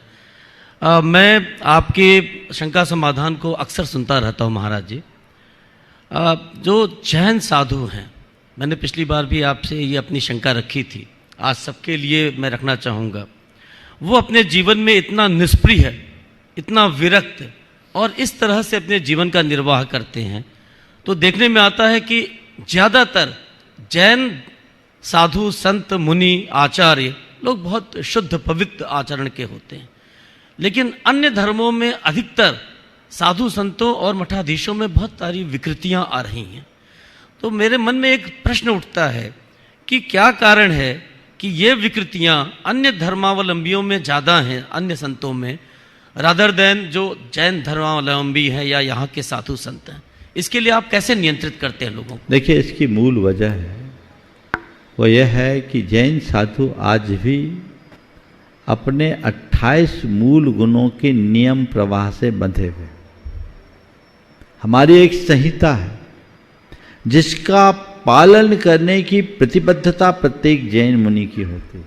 मैं आपके शंका समाधान को अक्सर सुनता रहता हूँ महाराज जी। जो जैन साधु हैं, मैंने पिछली बार भी आपसे ये अपनी शंका रखी थी, आज सबके लिए मैं रखना चाहूँगा। वो अपने जीवन में इतना निष्प्रिय है, इतना विरक्त और इस तरह से अपने जीवन का निर्वाह करते हैं, तो देखने में आता है कि ज़्यादातर जैन साधु संत मुनि आचार्य लोग बहुत शुद्ध पवित्र आचरण के होते हैं, लेकिन अन्य धर्मों में अधिकतर साधु संतों और मठाधीशों में बहुत सारी विकृतियां आ रही हैं। तो मेरे मन में एक प्रश्न उठता है कि क्या कारण है कि ये विकृतियां अन्य धर्मावलंबियों में ज़्यादा हैं, अन्य संतों में, रादर देन जो जैन धर्मावलंबी हैं या यहाँ के साधु संत हैं। इसके लिए आप कैसे नियंत्रित करते हैं लोगों को? देखिए, इसकी मूल वजह है वो यह है कि जैन साधु आज भी अपने 28 मूल गुणों के नियम प्रवाह से बंधे हुए। हमारी एक संहिता है जिसका पालन करने की प्रतिबद्धता प्रत्येक जैन मुनि की होती।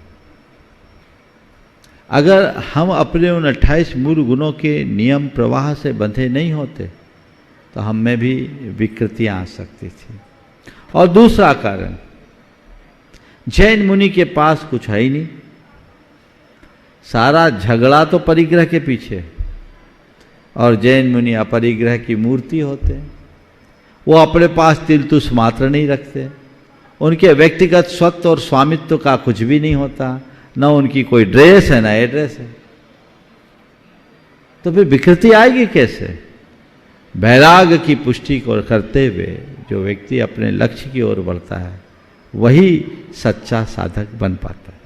अगर हम अपने उन 28 मूल गुणों के नियम प्रवाह से बंधे नहीं होते तो हम में भी विकृतियां आ सकती थी। और दूसरा कारण, जैन मुनि के पास कुछ है ही नहीं, सारा झगड़ा तो परिग्रह के पीछे, और जैन मुनि अपरिग्रह की मूर्ति होते हैं। वो अपने पास तिलतुष मात्र नहीं रखते, उनके व्यक्तिगत स्वत्व और स्वामित्व का कुछ भी नहीं होता, न उनकी कोई ड्रेस है न एड्रेस है। तो फिर विकृति आएगी कैसे? वैराग्य की पुष्टि को करते हुए जो व्यक्ति अपने लक्ष्य की ओर बढ़ता है वही सच्चा साधक बन पाता है।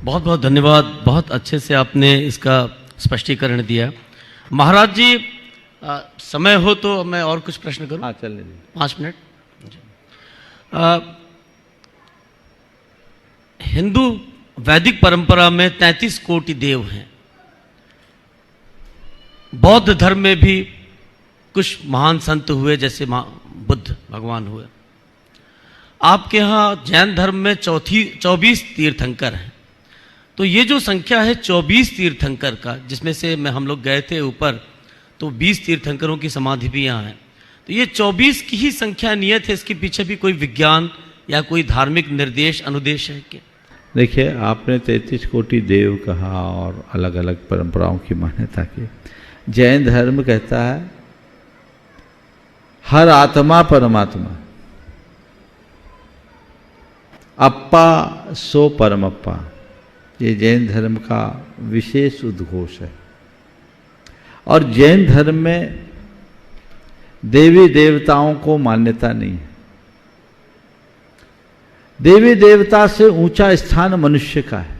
बहुत बहुत धन्यवाद, बहुत अच्छे से आपने इसका स्पष्टीकरण दिया। महाराज जी, समय हो तो मैं और कुछ प्रश्न करूं? हाँ, चलने दीजिए। 5 मिनट। हिंदू वैदिक परंपरा में 33 कोटि देव हैं। बौद्ध धर्म में भी कुछ महान संत हुए, जैसे बुद्ध भगवान हुए। आपके यहाँ जैन धर्म में 24 तीर्थंकर हैं। तो ये जो संख्या है 24 तीर्थंकर का, जिसमें से हम लोग गए थे ऊपर, तो 20 तीर्थंकरों की समाधि भी यहाँ है। तो ये 24 की ही संख्या नियत है, इसके पीछे भी कोई विज्ञान या कोई धार्मिक निर्देश अनुदेश है क्या? देखिए, आपने 33 कोटि देव कहा और अलग अलग परंपराओं की मान्यता की। जैन धर्म कहता है हर आत्मा परमात्मा, अप्पा सो परमप्पा। ये जैन धर्म का विशेष उद्घोष है। और जैन धर्म में देवी देवताओं को मान्यता नहीं है। देवी देवता से ऊंचा स्थान मनुष्य का है।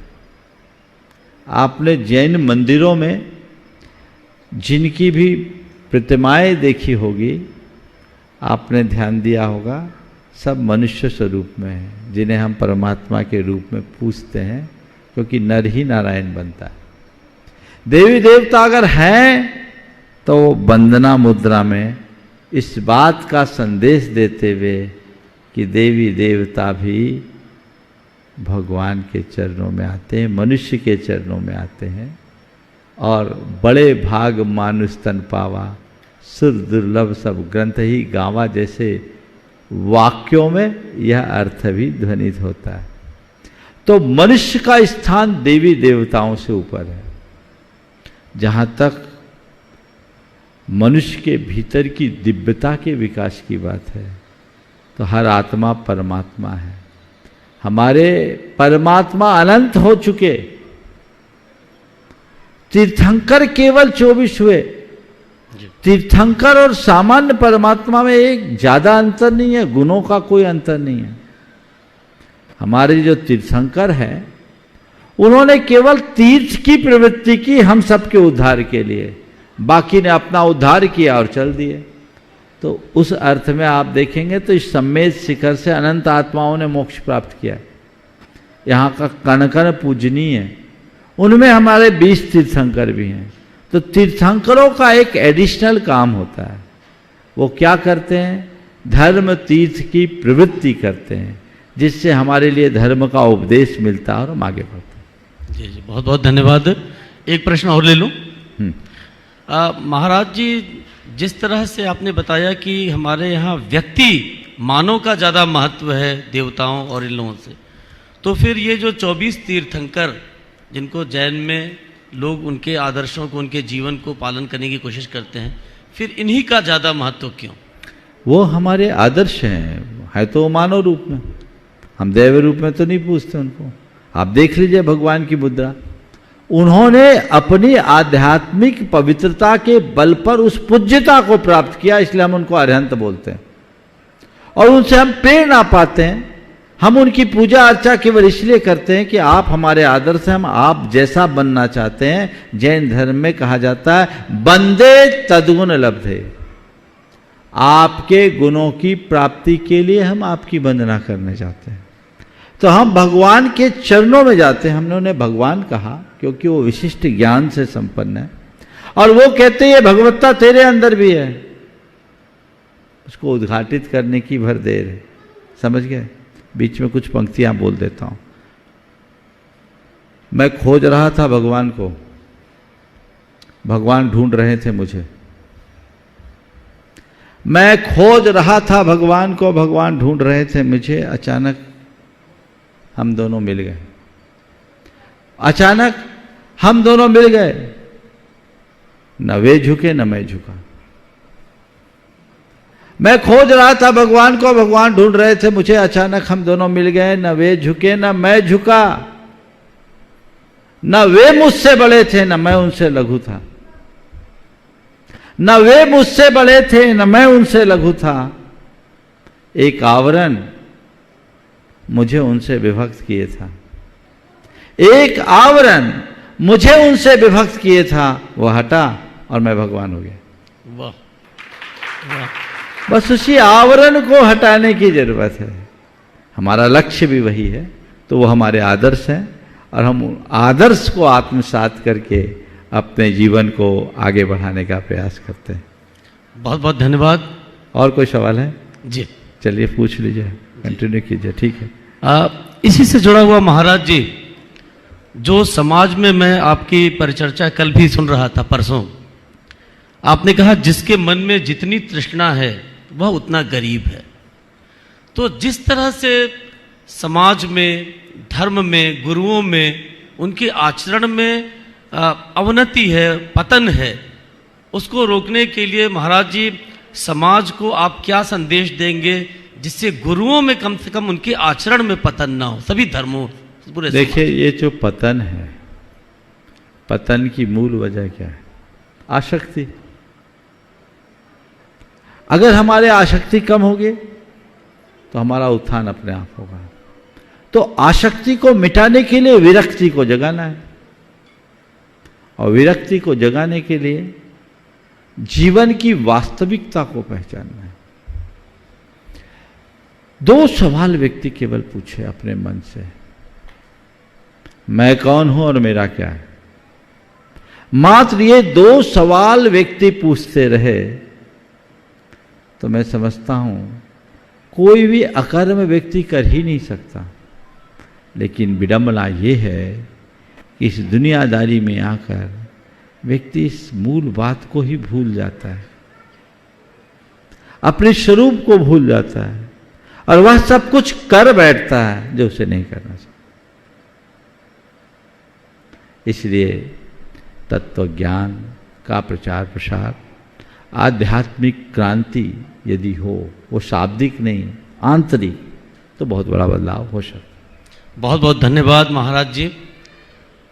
आपने जैन मंदिरों में जिनकी भी प्रतिमाएं देखी होगी, आपने ध्यान दिया होगा, सब मनुष्य स्वरूप में है, जिन्हें हम परमात्मा के रूप में पूजते हैं, क्योंकि नर ही नारायण बनता है। देवी देवता अगर हैं तो वंदना मुद्रा में इस बात का संदेश देते हुए कि देवी देवता भी भगवान के चरणों में आते हैं, मनुष्य के चरणों में आते हैं। और बड़े भाग मानुष तन पावा, सुर दुर्लभ सब ग्रंथ ही गावा जैसे वाक्यों में यह अर्थ भी ध्वनित होता है। तो मनुष्य का स्थान देवी देवताओं से ऊपर है। जहाँ तक मनुष्य के भीतर की दिव्यता के विकास की बात है, तो हर आत्मा परमात्मा है। हमारे परमात्मा अनंत हो चुके, तीर्थंकर केवल 24 हुए। तीर्थंकर और सामान्य परमात्मा में एक ज्यादा अंतर नहीं है, गुणों का कोई अंतर नहीं है। हमारे जो तीर्थंकर हैं, उन्होंने केवल तीर्थ की प्रवृत्ति की हम सबके उद्धार के लिए, बाकी ने अपना उद्धार किया और चल दिए। तो उस अर्थ में आप देखेंगे तो इस सम्मेद शिखर से अनंत आत्माओं ने मोक्ष प्राप्त किया। यहाँ का कण कण पूजनीय है, उनमें हमारे 20 तीर्थंकर भी हैं। तो तीर्थंकरों का एक एडिशनल काम होता है। वो क्या करते हैं धर्म तीर्थ की प्रवृत्ति करते हैं, जिससे हमारे लिए धर्म का उपदेश मिलता है और हम आगे बढ़ते हैं। जी जी, बहुत बहुत धन्यवाद। एक प्रश्न और ले लूँ। महाराज जी, जिस तरह से आपने बताया कि हमारे यहाँ व्यक्ति मानव का ज़्यादा महत्व है देवताओं और इन लोगों से, तो फिर ये जो 24 तीर्थंकर जिनको जैन में लोग उनके आदर्शों को, उनके जीवन को पालन करने की कोशिश करते हैं, फिर इन्हीं का ज़्यादा महत्व क्यों? वो हमारे आदर्श हैं, है तो मानव रूप में, हम दैव रूप में तो नहीं पूछते उनको। आप देख लीजिए भगवान की मुद्रा, उन्होंने अपनी आध्यात्मिक पवित्रता के बल पर उस पूज्यता को प्राप्त किया, इसलिए हम उनको अरहंत बोलते हैं और उनसे हम प्रेरणा पाते हैं। हम उनकी पूजा अर्चा केवल इसलिए करते हैं कि आप हमारे आदर्श हैं, हम आप जैसा बनना चाहते हैं। जैन धर्म में कहा जाता है बंदे तद्गुण लब्धे, आपके गुणों की प्राप्ति के लिए हम आपकी वंदना करने जाते हैं। तो हम भगवान के चरणों में जाते हैं। हमने उन्हें भगवान कहा क्योंकि वो विशिष्ट ज्ञान से संपन्न है और वो कहते हैं ये भगवत्ता तेरे अंदर भी है, उसको उद्घाटित करने की भर देर है। समझ गए? बीच में कुछ पंक्तियां बोल देता हूं। मैं खोज रहा था भगवान को, भगवान ढूंढ रहे थे मुझे। मैं खोज रहा था भगवान को, भगवान ढूंढ रहे थे मुझे। अचानक हम दोनों मिल गए, अचानक हम दोनों मिल गए। न वे झुके न मैं झुका। मैं खोज रहा था भगवान को, भगवान ढूंढ रहे थे मुझे। अचानक हम दोनों मिल गए, न वे झुके न मैं झुका। न वे मुझसे बड़े थे न मैं उनसे लघु था, न वे मुझसे बड़े थे न मैं उनसे लघु था। एक आवरण मुझे उनसे विभक्त किए था, एक आवरण मुझे उनसे विभक्त किए था, वो हटा और मैं भगवान हो गया। वाह वाह। बस उसी आवरण को हटाने की जरूरत है। हमारा लक्ष्य भी वही है, तो वो हमारे आदर्श हैं और हम आदर्श को आत्मसात करके अपने जीवन को आगे बढ़ाने का प्रयास करते हैं। बहुत बहुत धन्यवाद। और कोई सवाल है? जी चलिए पूछ लीजिए, कंटिन्यू कीजिए। ठीक है। इसी से जुड़ा हुआ महाराज जी, जो समाज में मैं आपकी परिचर्चा कल भी सुन रहा था, परसों आपने कहा जिसके मन में जितनी तृष्णा है वह उतना गरीब है। तो जिस तरह से समाज में, धर्म में, गुरुओं में, उनके आचरण में अवनति है, पतन है, उसको रोकने के लिए महाराज जी समाज को आप क्या संदेश देंगे जिससे गुरुओं में कम से कम उनके आचरण में पतन ना हो, सभी धर्मों पूरे? देखिए, ये जो पतन है, पतन की मूल वजह क्या है? आसक्ति। अगर हमारे आसक्ति कम होगी तो हमारा उत्थान अपने आप होगा। तो आसक्ति को मिटाने के लिए विरक्ति को जगाना है, और विरक्ति को जगाने के लिए जीवन की वास्तविकता को पहचानना है। दो सवाल व्यक्ति केवल पूछे अपने मन से, मैं कौन हूं और मेरा क्या है। मात्र ये दो सवाल व्यक्ति पूछते रहे तो मैं समझता हूं कोई भी अकर्म व्यक्ति कर ही नहीं सकता। लेकिन विडंबना ये है कि इस दुनियादारी में आकर व्यक्ति इस मूल बात को ही भूल जाता है, अपने स्वरूप को भूल जाता है, और वह सब कुछ कर बैठता है जो उसे नहीं करना चाहिए। इसलिए तत्व ज्ञान का प्रचार प्रसार, आध्यात्मिक क्रांति यदि हो, वो शाब्दिक नहीं आंतरिक, तो बहुत बड़ा बदलाव हो सकता है। बहुत बहुत धन्यवाद महाराज जी,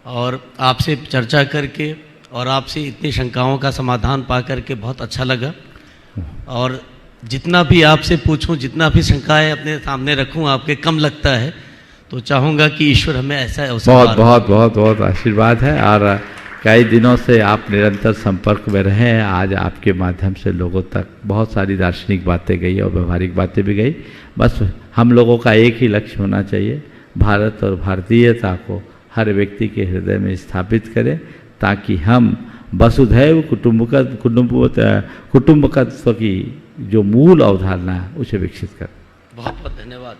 और आपसे चर्चा करके और आपसे इतनी शंकाओं का समाधान पा करके बहुत अच्छा लगा। और जितना भी आपसे पूछूं, जितना भी शंकाएं अपने सामने रखूं, आपके कम लगता है। तो चाहूँगा कि ईश्वर हमें ऐसा अवसर बहुत बहुत बहुत बहुत आशीर्वाद है। और कई दिनों से आप निरंतर संपर्क में रहे हैं। आज आपके माध्यम से लोगों तक बहुत सारी दार्शनिक बातें गई और व्यवहारिक बातें भी गई। बस हम लोगों का एक ही लक्ष्य होना चाहिए, भारत और भारतीयता को हर व्यक्ति के हृदय में स्थापित करें, ताकि हम वसुधैव कुटुंबकत्व की जो मूल अवधारणा है उसे विकसित करें। बहुत बहुत धन्यवाद।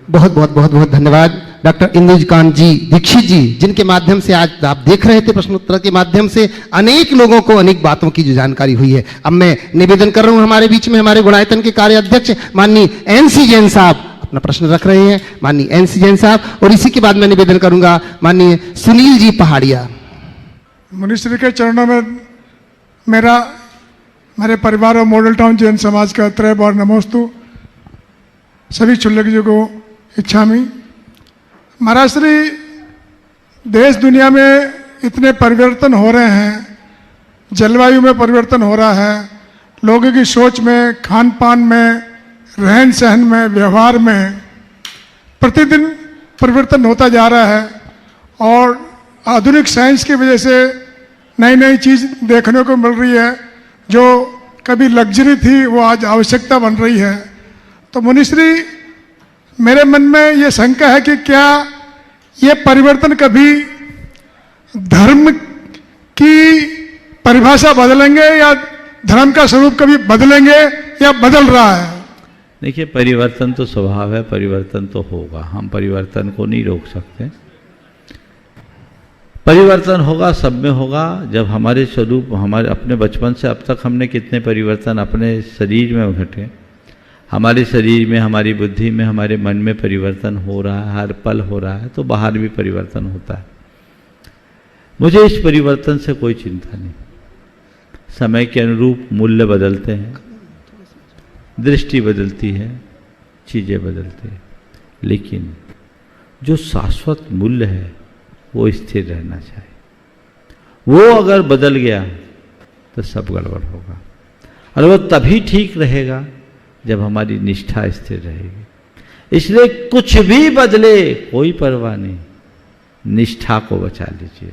बहुत बहुत धन्यवाद डॉक्टर इंदुकांत जी दीक्षित जी, जिनके माध्यम से आज आप देख रहे थे प्रश्नोत्तर के माध्यम से अनेक लोगों को अनेक बातों की जो जानकारी हुई है। अब मैं निवेदन कर रहा हूं, हमारे बीच में हमारे गुणायतन के कार्य अध्यक्ष माननीय एनसी जैन साहब अपना प्रश्न रख रहे हैं। माननीय एनसी जैन साहब, और इसी के बाद मैं निवेदन करूंगा माननीय सुनील जी पहाड़िया। मुनिश्री के चरणों में मेरे परिवार और मॉडल टाउन जैन समाज का त्रय बार नमोस्तु। सभी चुल्लक जी को इच्छामि। महाराज श्री, देश दुनिया में इतने परिवर्तन हो रहे हैं, जलवायु में परिवर्तन हो रहा है, लोगों की सोच में, खान पान में, रहन सहन में, व्यवहार में प्रतिदिन परिवर्तन होता जा रहा है और आधुनिक साइंस की वजह से नई नई चीज़ देखने को मिल रही है। जो कभी लग्जरी थी वो आज आवश्यकता बन रही है। तो मुनिश्री, मेरे मन में ये शंका है कि क्या ये परिवर्तन कभी धर्म की परिभाषा बदलेंगे या धर्म का स्वरूप कभी बदलेंगे या बदल रहा है? देखिए, परिवर्तन तो स्वभाव है, परिवर्तन तो होगा, हम परिवर्तन को नहीं रोक सकते। परिवर्तन होगा, सब में होगा। जब हमारे स्वरूप, हमारे अपने बचपन से अब तक हमने कितने परिवर्तन अपने शरीर में घटे, हमारे शरीर में, हमारी बुद्धि में, हमारे मन में परिवर्तन हो रहा है, हर पल हो रहा है, तो बाहर भी परिवर्तन होता है। मुझे इस परिवर्तन से कोई चिंता नहीं। समय के अनुरूप मूल्य बदलते हैं, दृष्टि बदलती है, चीज़ें बदलती हैं, लेकिन जो शाश्वत मूल्य है वो स्थिर रहना चाहिए। वो अगर बदल गया तो सब गड़बड़ होगा, और वो तभी ठीक रहेगा जब हमारी निष्ठा स्थिर रहेगी। इसलिए कुछ भी बदले कोई परवाह नहीं, निष्ठा को बचा लीजिए।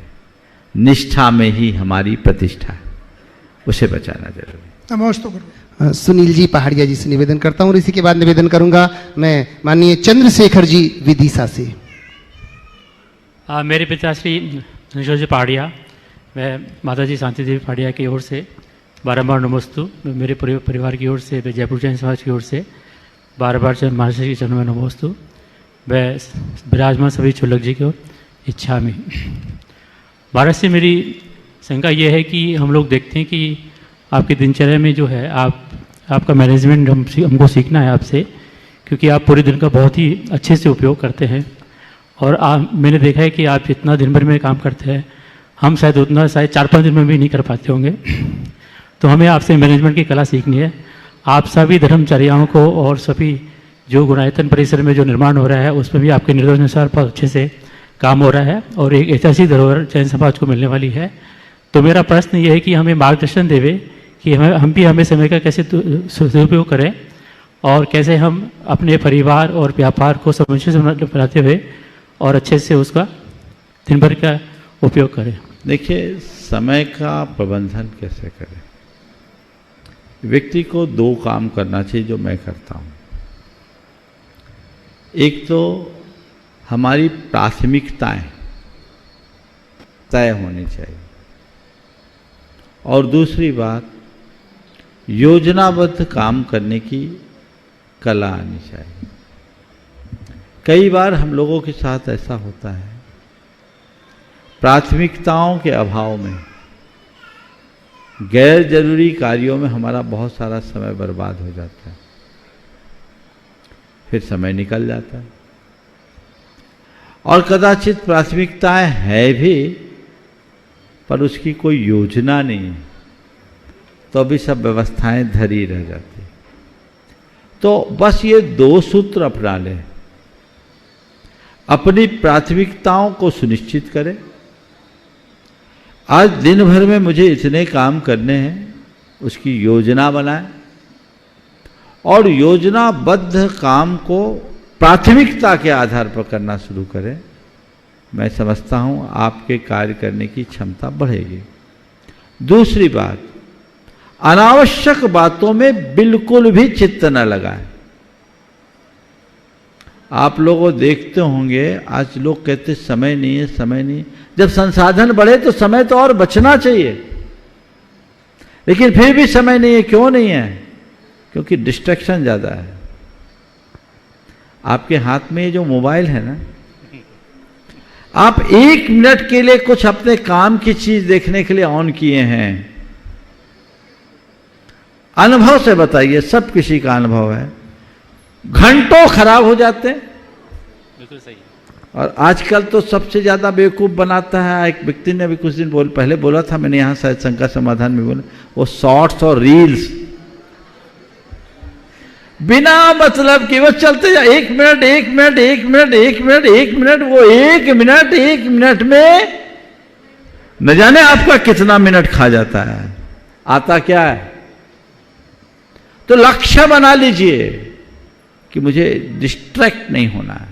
निष्ठा में ही हमारी प्रतिष्ठा है, उसे बचाना जरूरी। नमस्ते। सुनील जी पहाड़िया जी से निवेदन करता हूं और इसी के बाद निवेदन करूंगा मैं माननीय चंद्रशेखर जी विदिशा से। मेरे पिताश्री धनेश्वर जी पहाड़िया, मैं माता जी शांति देवी पहाड़िया की ओर से बारंबार नमोस्तु। मेरे पूरे परिवार की ओर से, जयपुर जैन समाज की ओर से बार बार महाराज के चरणों में नमोस्तु। मैं विराजमान सभी चुल्लक जी की ओर इच्छा में। भारत से मेरी शंका ये है कि हम लोग देखते हैं कि आपकी दिनचर्या में जो है आपका मैनेजमेंट हमको सीखना है आपसे, क्योंकि आप पूरे दिन का बहुत ही अच्छे से उपयोग करते हैं। और मैंने देखा है कि आप जितना दिन भर में काम करते हैं, हम शायद उतना 4-5 दिन में भी नहीं कर पाते होंगे। तो हमें आपसे मैनेजमेंट की कला सीखनी है। आप सभी धर्मचर्याओं को और सभी जो गुणायतन परिसर में जो निर्माण हो रहा है उसमें भी आपके निर्देशानुसार बहुत अच्छे से काम हो रहा है और एक ऐतिहासिक धरोहर जैन समाज को मिलने वाली है। तो मेरा प्रश्न ये है कि हमें मार्गदर्शन देवे कि हम भी समय का कैसे सदुपयोग करें और कैसे हम अपने परिवार और व्यापार को समझे से बनाते हुए और अच्छे से उसका दिन भर का उपयोग करें। देखिए, समय का प्रबंधन कैसे करें। व्यक्ति को 2 काम करना चाहिए जो मैं करता हूँ। एक तो हमारी प्राथमिकताएं तय होनी चाहिए, और दूसरी बात योजनाबद्ध काम करने की कला आनी चाहिए। कई बार हम लोगों के साथ ऐसा होता है, प्राथमिकताओं के अभाव में गैर जरूरी कार्यों में हमारा बहुत सारा समय बर्बाद हो जाता है, फिर समय निकल जाता है। और कदाचित प्राथमिकताएं है भी पर उसकी कोई योजना नहीं है, तो अभी सब व्यवस्थाएं धरी रह जाती। तो बस ये 2 सूत्र अपना लें। अपनी प्राथमिकताओं को सुनिश्चित करें। आज दिन भर में मुझे इतने काम करने हैं, उसकी योजना बनाएं और योजनाबद्ध काम को प्राथमिकता के आधार पर करना शुरू करें। मैं समझता हूं आपके कार्य करने की क्षमता बढ़ेगी। दूसरी बात, अनावश्यक बातों में बिल्कुल भी चित्त न लगाएं। आप लोगों देखते होंगे आज लोग कहते समय नहीं है, समय नहीं है। जब संसाधन बढ़े तो समय तो और बचना चाहिए, लेकिन फिर भी समय नहीं है। क्यों नहीं है? क्योंकि डिस्ट्रैक्शन ज़्यादा है। आपके हाथ में ये जो मोबाइल है ना, आप 1 मिनट के लिए कुछ अपने काम की चीज देखने के लिए ऑन किए हैं, अनुभव से बताइए, सब किसी का अनुभव है, घंटों खराब हो जाते हैं। बिल्कुल सही। और आजकल तो सबसे ज्यादा बेवकूफ बनाता है, एक व्यक्ति ने अभी कुछ दिन पहले बोला था, मैंने यहां शायद शंका समाधान में बोला, वो शॉर्ट्स और रील्स बिना मतलब कि वो चलते जा 1 minute 1 minute 1 minute 1 minute 1 minute, वो 1 मिनट में न जाने आपका कितना मिनट खा जाता है। आता क्या है? तो लक्ष्य बना लीजिए कि मुझे डिस्ट्रैक्ट नहीं होना है,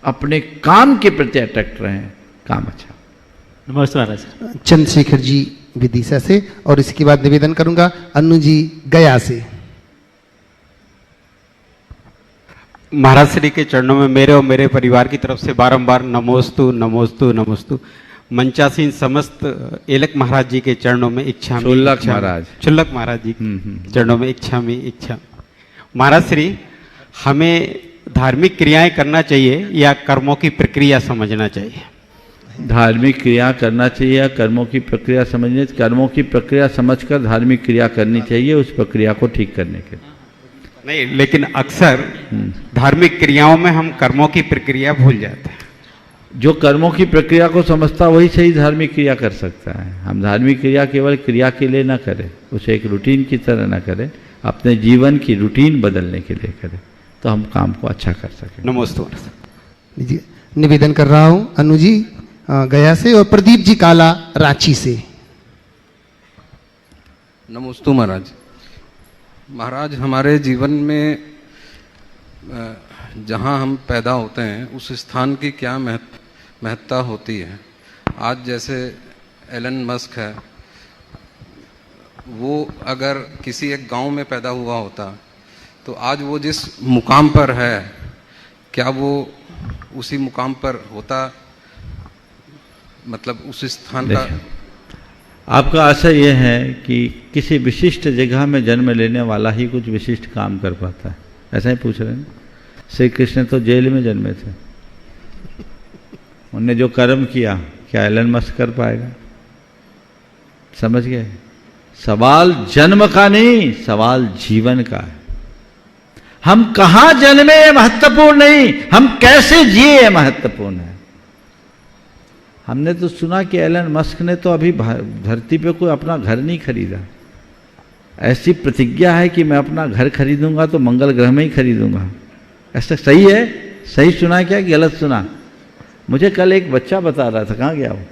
अपने काम के प्रति अटैक्ट रहें, काम अच्छा। नमस्ते महाराज। चंद्रशेखर जी विदिशा से, और इसके बाद निवेदन करूंगा अन्नू जी गया से। महाराज श्री के चरणों में मेरे और मेरे परिवार की तरफ से बारंबार नमोस्तु नमोस्तु नमोस्तु। मंचासीन समस्त एलक महाराज जी के चरणों में इच्छा शुल्लक महाराज, शुल्लक महाराज जी चरणों में इच्छा। महाराज श्री, हमें धार्मिक क्रियाएं करना चाहिए या कर्मों की प्रक्रिया समझना चाहिए? धार्मिक क्रिया करना चाहिए या कर्मों की प्रक्रिया समझने? कर्मों की प्रक्रिया समझकर धार्मिक क्रिया करनी चाहिए, उस प्रक्रिया को ठीक करने के लिए। नहीं, लेकिन अक्सर धार्मिक क्रियाओं में हम कर्मों की प्रक्रिया भूल जाते हैं। जो कर्मों की प्रक्रिया को समझता वही सही धार्मिक क्रिया कर सकता है। हम धार्मिक क्रिया केवल क्रिया के लिए ना करें, उसे एक रूटीन की तरह ना करें, अपने जीवन की रूटीन बदलने के लिए करें, तो हम काम को अच्छा कर सकें। नमस्ते। निवेदन कर रहा हूं अनु जी गया से, और प्रदीप जी काला रांची से। नमोस्तु महाराज। महाराज, हमारे जीवन में जहाँ हम पैदा होते हैं उस स्थान की क्या महत्ता होती है? आज जैसे एलन मस्क है, वो अगर किसी एक गांव में पैदा हुआ होता तो आज वो जिस मुकाम पर है, क्या वो उसी मुकाम पर होता? मतलब उस स्थान का आपका आशय यह है कि किसी विशिष्ट जगह में जन्म लेने वाला ही कुछ विशिष्ट काम कर पाता है, ऐसा ही पूछ रहे हैं? श्री कृष्ण तो जेल में जन्मे थे, उनने जो कर्म किया क्या एलन मस्क कर पाएगा? समझ गए? सवाल जन्म का नहीं, सवाल जीवन का है। हम कहां जन्मे ये महत्वपूर्ण नहीं, हम कैसे जिए ये महत्वपूर्ण है। हमने तो सुना कि एलन मस्क ने तो अभी धरती पे कोई अपना घर नहीं खरीदा। ऐसी प्रतिज्ञा है कि मैं अपना घर खरीदूंगा तो मंगल ग्रह में ही खरीदूंगा। ऐसा सही है? सही सुना क्या कि गलत सुना? मुझे कल एक बच्चा बता रहा था, कहाँ गया वो?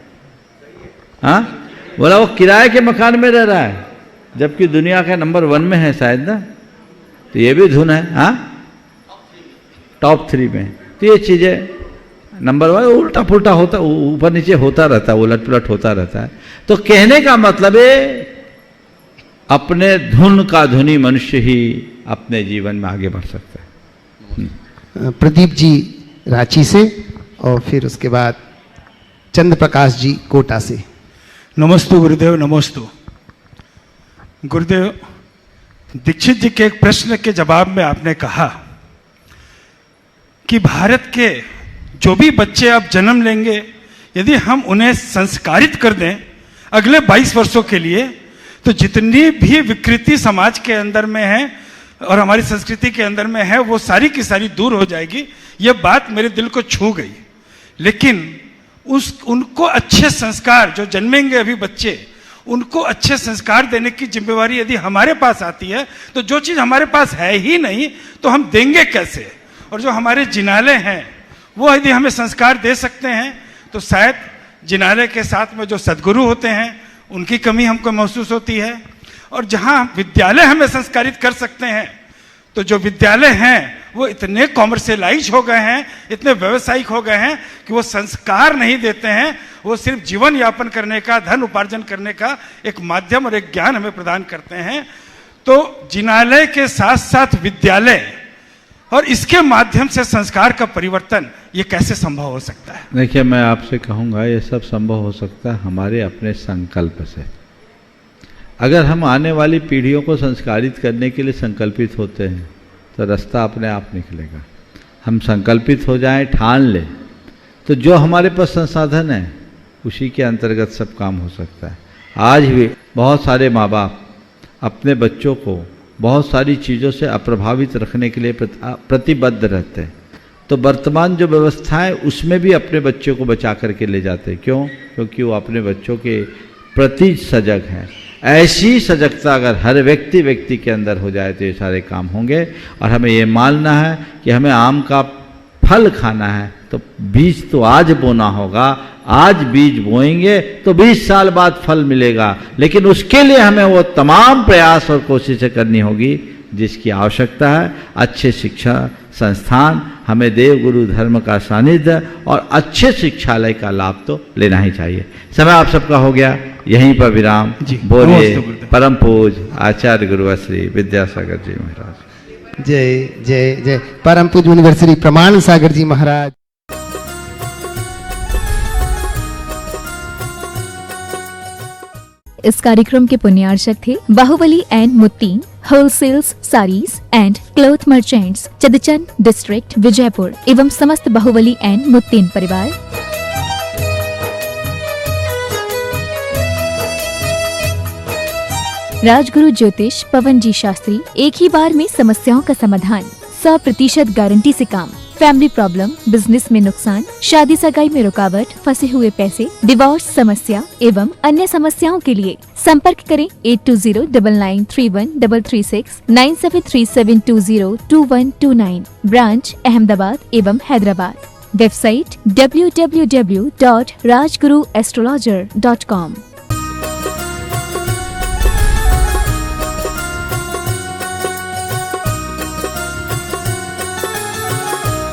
हाँ, बोला वो किराए के मकान में रह रहा है, जबकि दुनिया का नंबर 1 में है शायद ना। तो ये भी धुन है, हाँ, टॉप 3 में। तो ये चीजें नंबर 1 उल्टा पुल्टा होता, ऊपर नीचे होता रहता है, उलट पुलट होता रहता है। तो कहने का मतलब है अपने धुन का धुनी मनुष्य ही अपने जीवन में आगे बढ़ सकता है। प्रदीप जी रांची से, और फिर उसके बाद चंद्र प्रकाश जी कोटा से। नमस्तु गुरुदेव। नमस्तु गुरुदेव। दीक्षित जी के एक प्रश्न के जवाब में आपने कहा कि भारत के जो भी बच्चे अब जन्म लेंगे, यदि हम उन्हें संस्कारित कर दें अगले 22 वर्षों के लिए, तो जितनी भी विकृति समाज के अंदर में है और हमारी संस्कृति के अंदर में है, वो सारी की सारी दूर हो जाएगी। ये बात मेरे दिल को छू गई। लेकिन उनको अच्छे संस्कार, जो जन्मेंगे अभी बच्चे, उनको अच्छे संस्कार देने की जिम्मेवारी यदि हमारे पास आती है, तो जो चीज़ हमारे पास है ही नहीं तो हम देंगे कैसे? और जो हमारे जिनालय हैं वो यदि हमें संस्कार दे सकते हैं, तो शायद जिनालय के साथ में जो सद्गुरु होते हैं उनकी कमी हमको महसूस होती है। और जहाँ विद्यालय हमें संस्कारित कर सकते हैं, तो जो विद्यालय हैं वो इतने कॉमर्शियलाइज हो गए हैं, इतने व्यवसायिक हो गए हैं कि वो संस्कार नहीं देते हैं, वो सिर्फ जीवन यापन करने का, धन उपार्जन करने का एक माध्यम और एक ज्ञान हमें प्रदान करते हैं। तो जिनालय के साथ साथ विद्यालय और इसके माध्यम से संस्कार का परिवर्तन ये कैसे संभव हो सकता है? देखिए, मैं आपसे कहूँगा ये सब संभव हो सकता है हमारे अपने संकल्प से। अगर हम आने वाली पीढ़ियों को संस्कारित करने के लिए संकल्पित होते हैं तो रास्ता अपने आप निकलेगा। हम संकल्पित हो जाएं, ठान लें, तो जो हमारे पास संसाधन है उसी के अंतर्गत सब काम हो सकता है। आज भी बहुत सारे माँ बाप अपने बच्चों को बहुत सारी चीज़ों से अप्रभावित रखने के लिए प्रतिबद्ध रहते हैं। तो वर्तमान जो व्यवस्था है उसमें भी अपने बच्चों को बचा करके ले जाते हैं। क्यों? क्योंकि वो अपने बच्चों के प्रति सजग हैं। ऐसी सजगता अगर हर व्यक्ति के अंदर हो जाए तो ये सारे काम होंगे। और हमें ये मानना है कि हमें आम का फल खाना है तो बीज तो आज बोना होगा। आज बीज बोएंगे तो 20 साल बाद फल मिलेगा, लेकिन उसके लिए हमें वो तमाम प्रयास और कोशिशें करनी होगी जिसकी आवश्यकता है। अच्छे शिक्षा संस्थान, हमें देव गुरु धर्म का सानिध्य और अच्छे शिक्षालय का लाभ तो लेना ही चाहिए। समय आप सबका हो गया, यहीं पर विराम। बोलिए परम पूज्य आचार्य गुरुश्री विद्यासागर जी महाराज। जय जय जय। परम पूज्य मुनिवर प्रमाण सागर जी महाराज। इस कार्यक्रम के पुण्यार्चक थे Bahubali and Muttin wholesales saris and cloth merchants, चदचन डिस्ट्रिक्ट, विजयपुर एवं समस्त बाहुबली एंड मुत्तीन परिवार। राजगुरु ज्योतिष पवन जी शास्त्री, एक ही बार में समस्याओं का समाधान, 100% गारंटी से काम। फैमिली प्रॉब्लम, बिजनेस में नुकसान, शादी सगाई में रुकावट, फंसे हुए पैसे, डिवोर्स समस्या एवं अन्य समस्याओं के लिए संपर्क करें 8209931336 9737202129। ब्रांच अहमदाबाद एवं हैदराबाद। Website www.rajguruastrologer.com।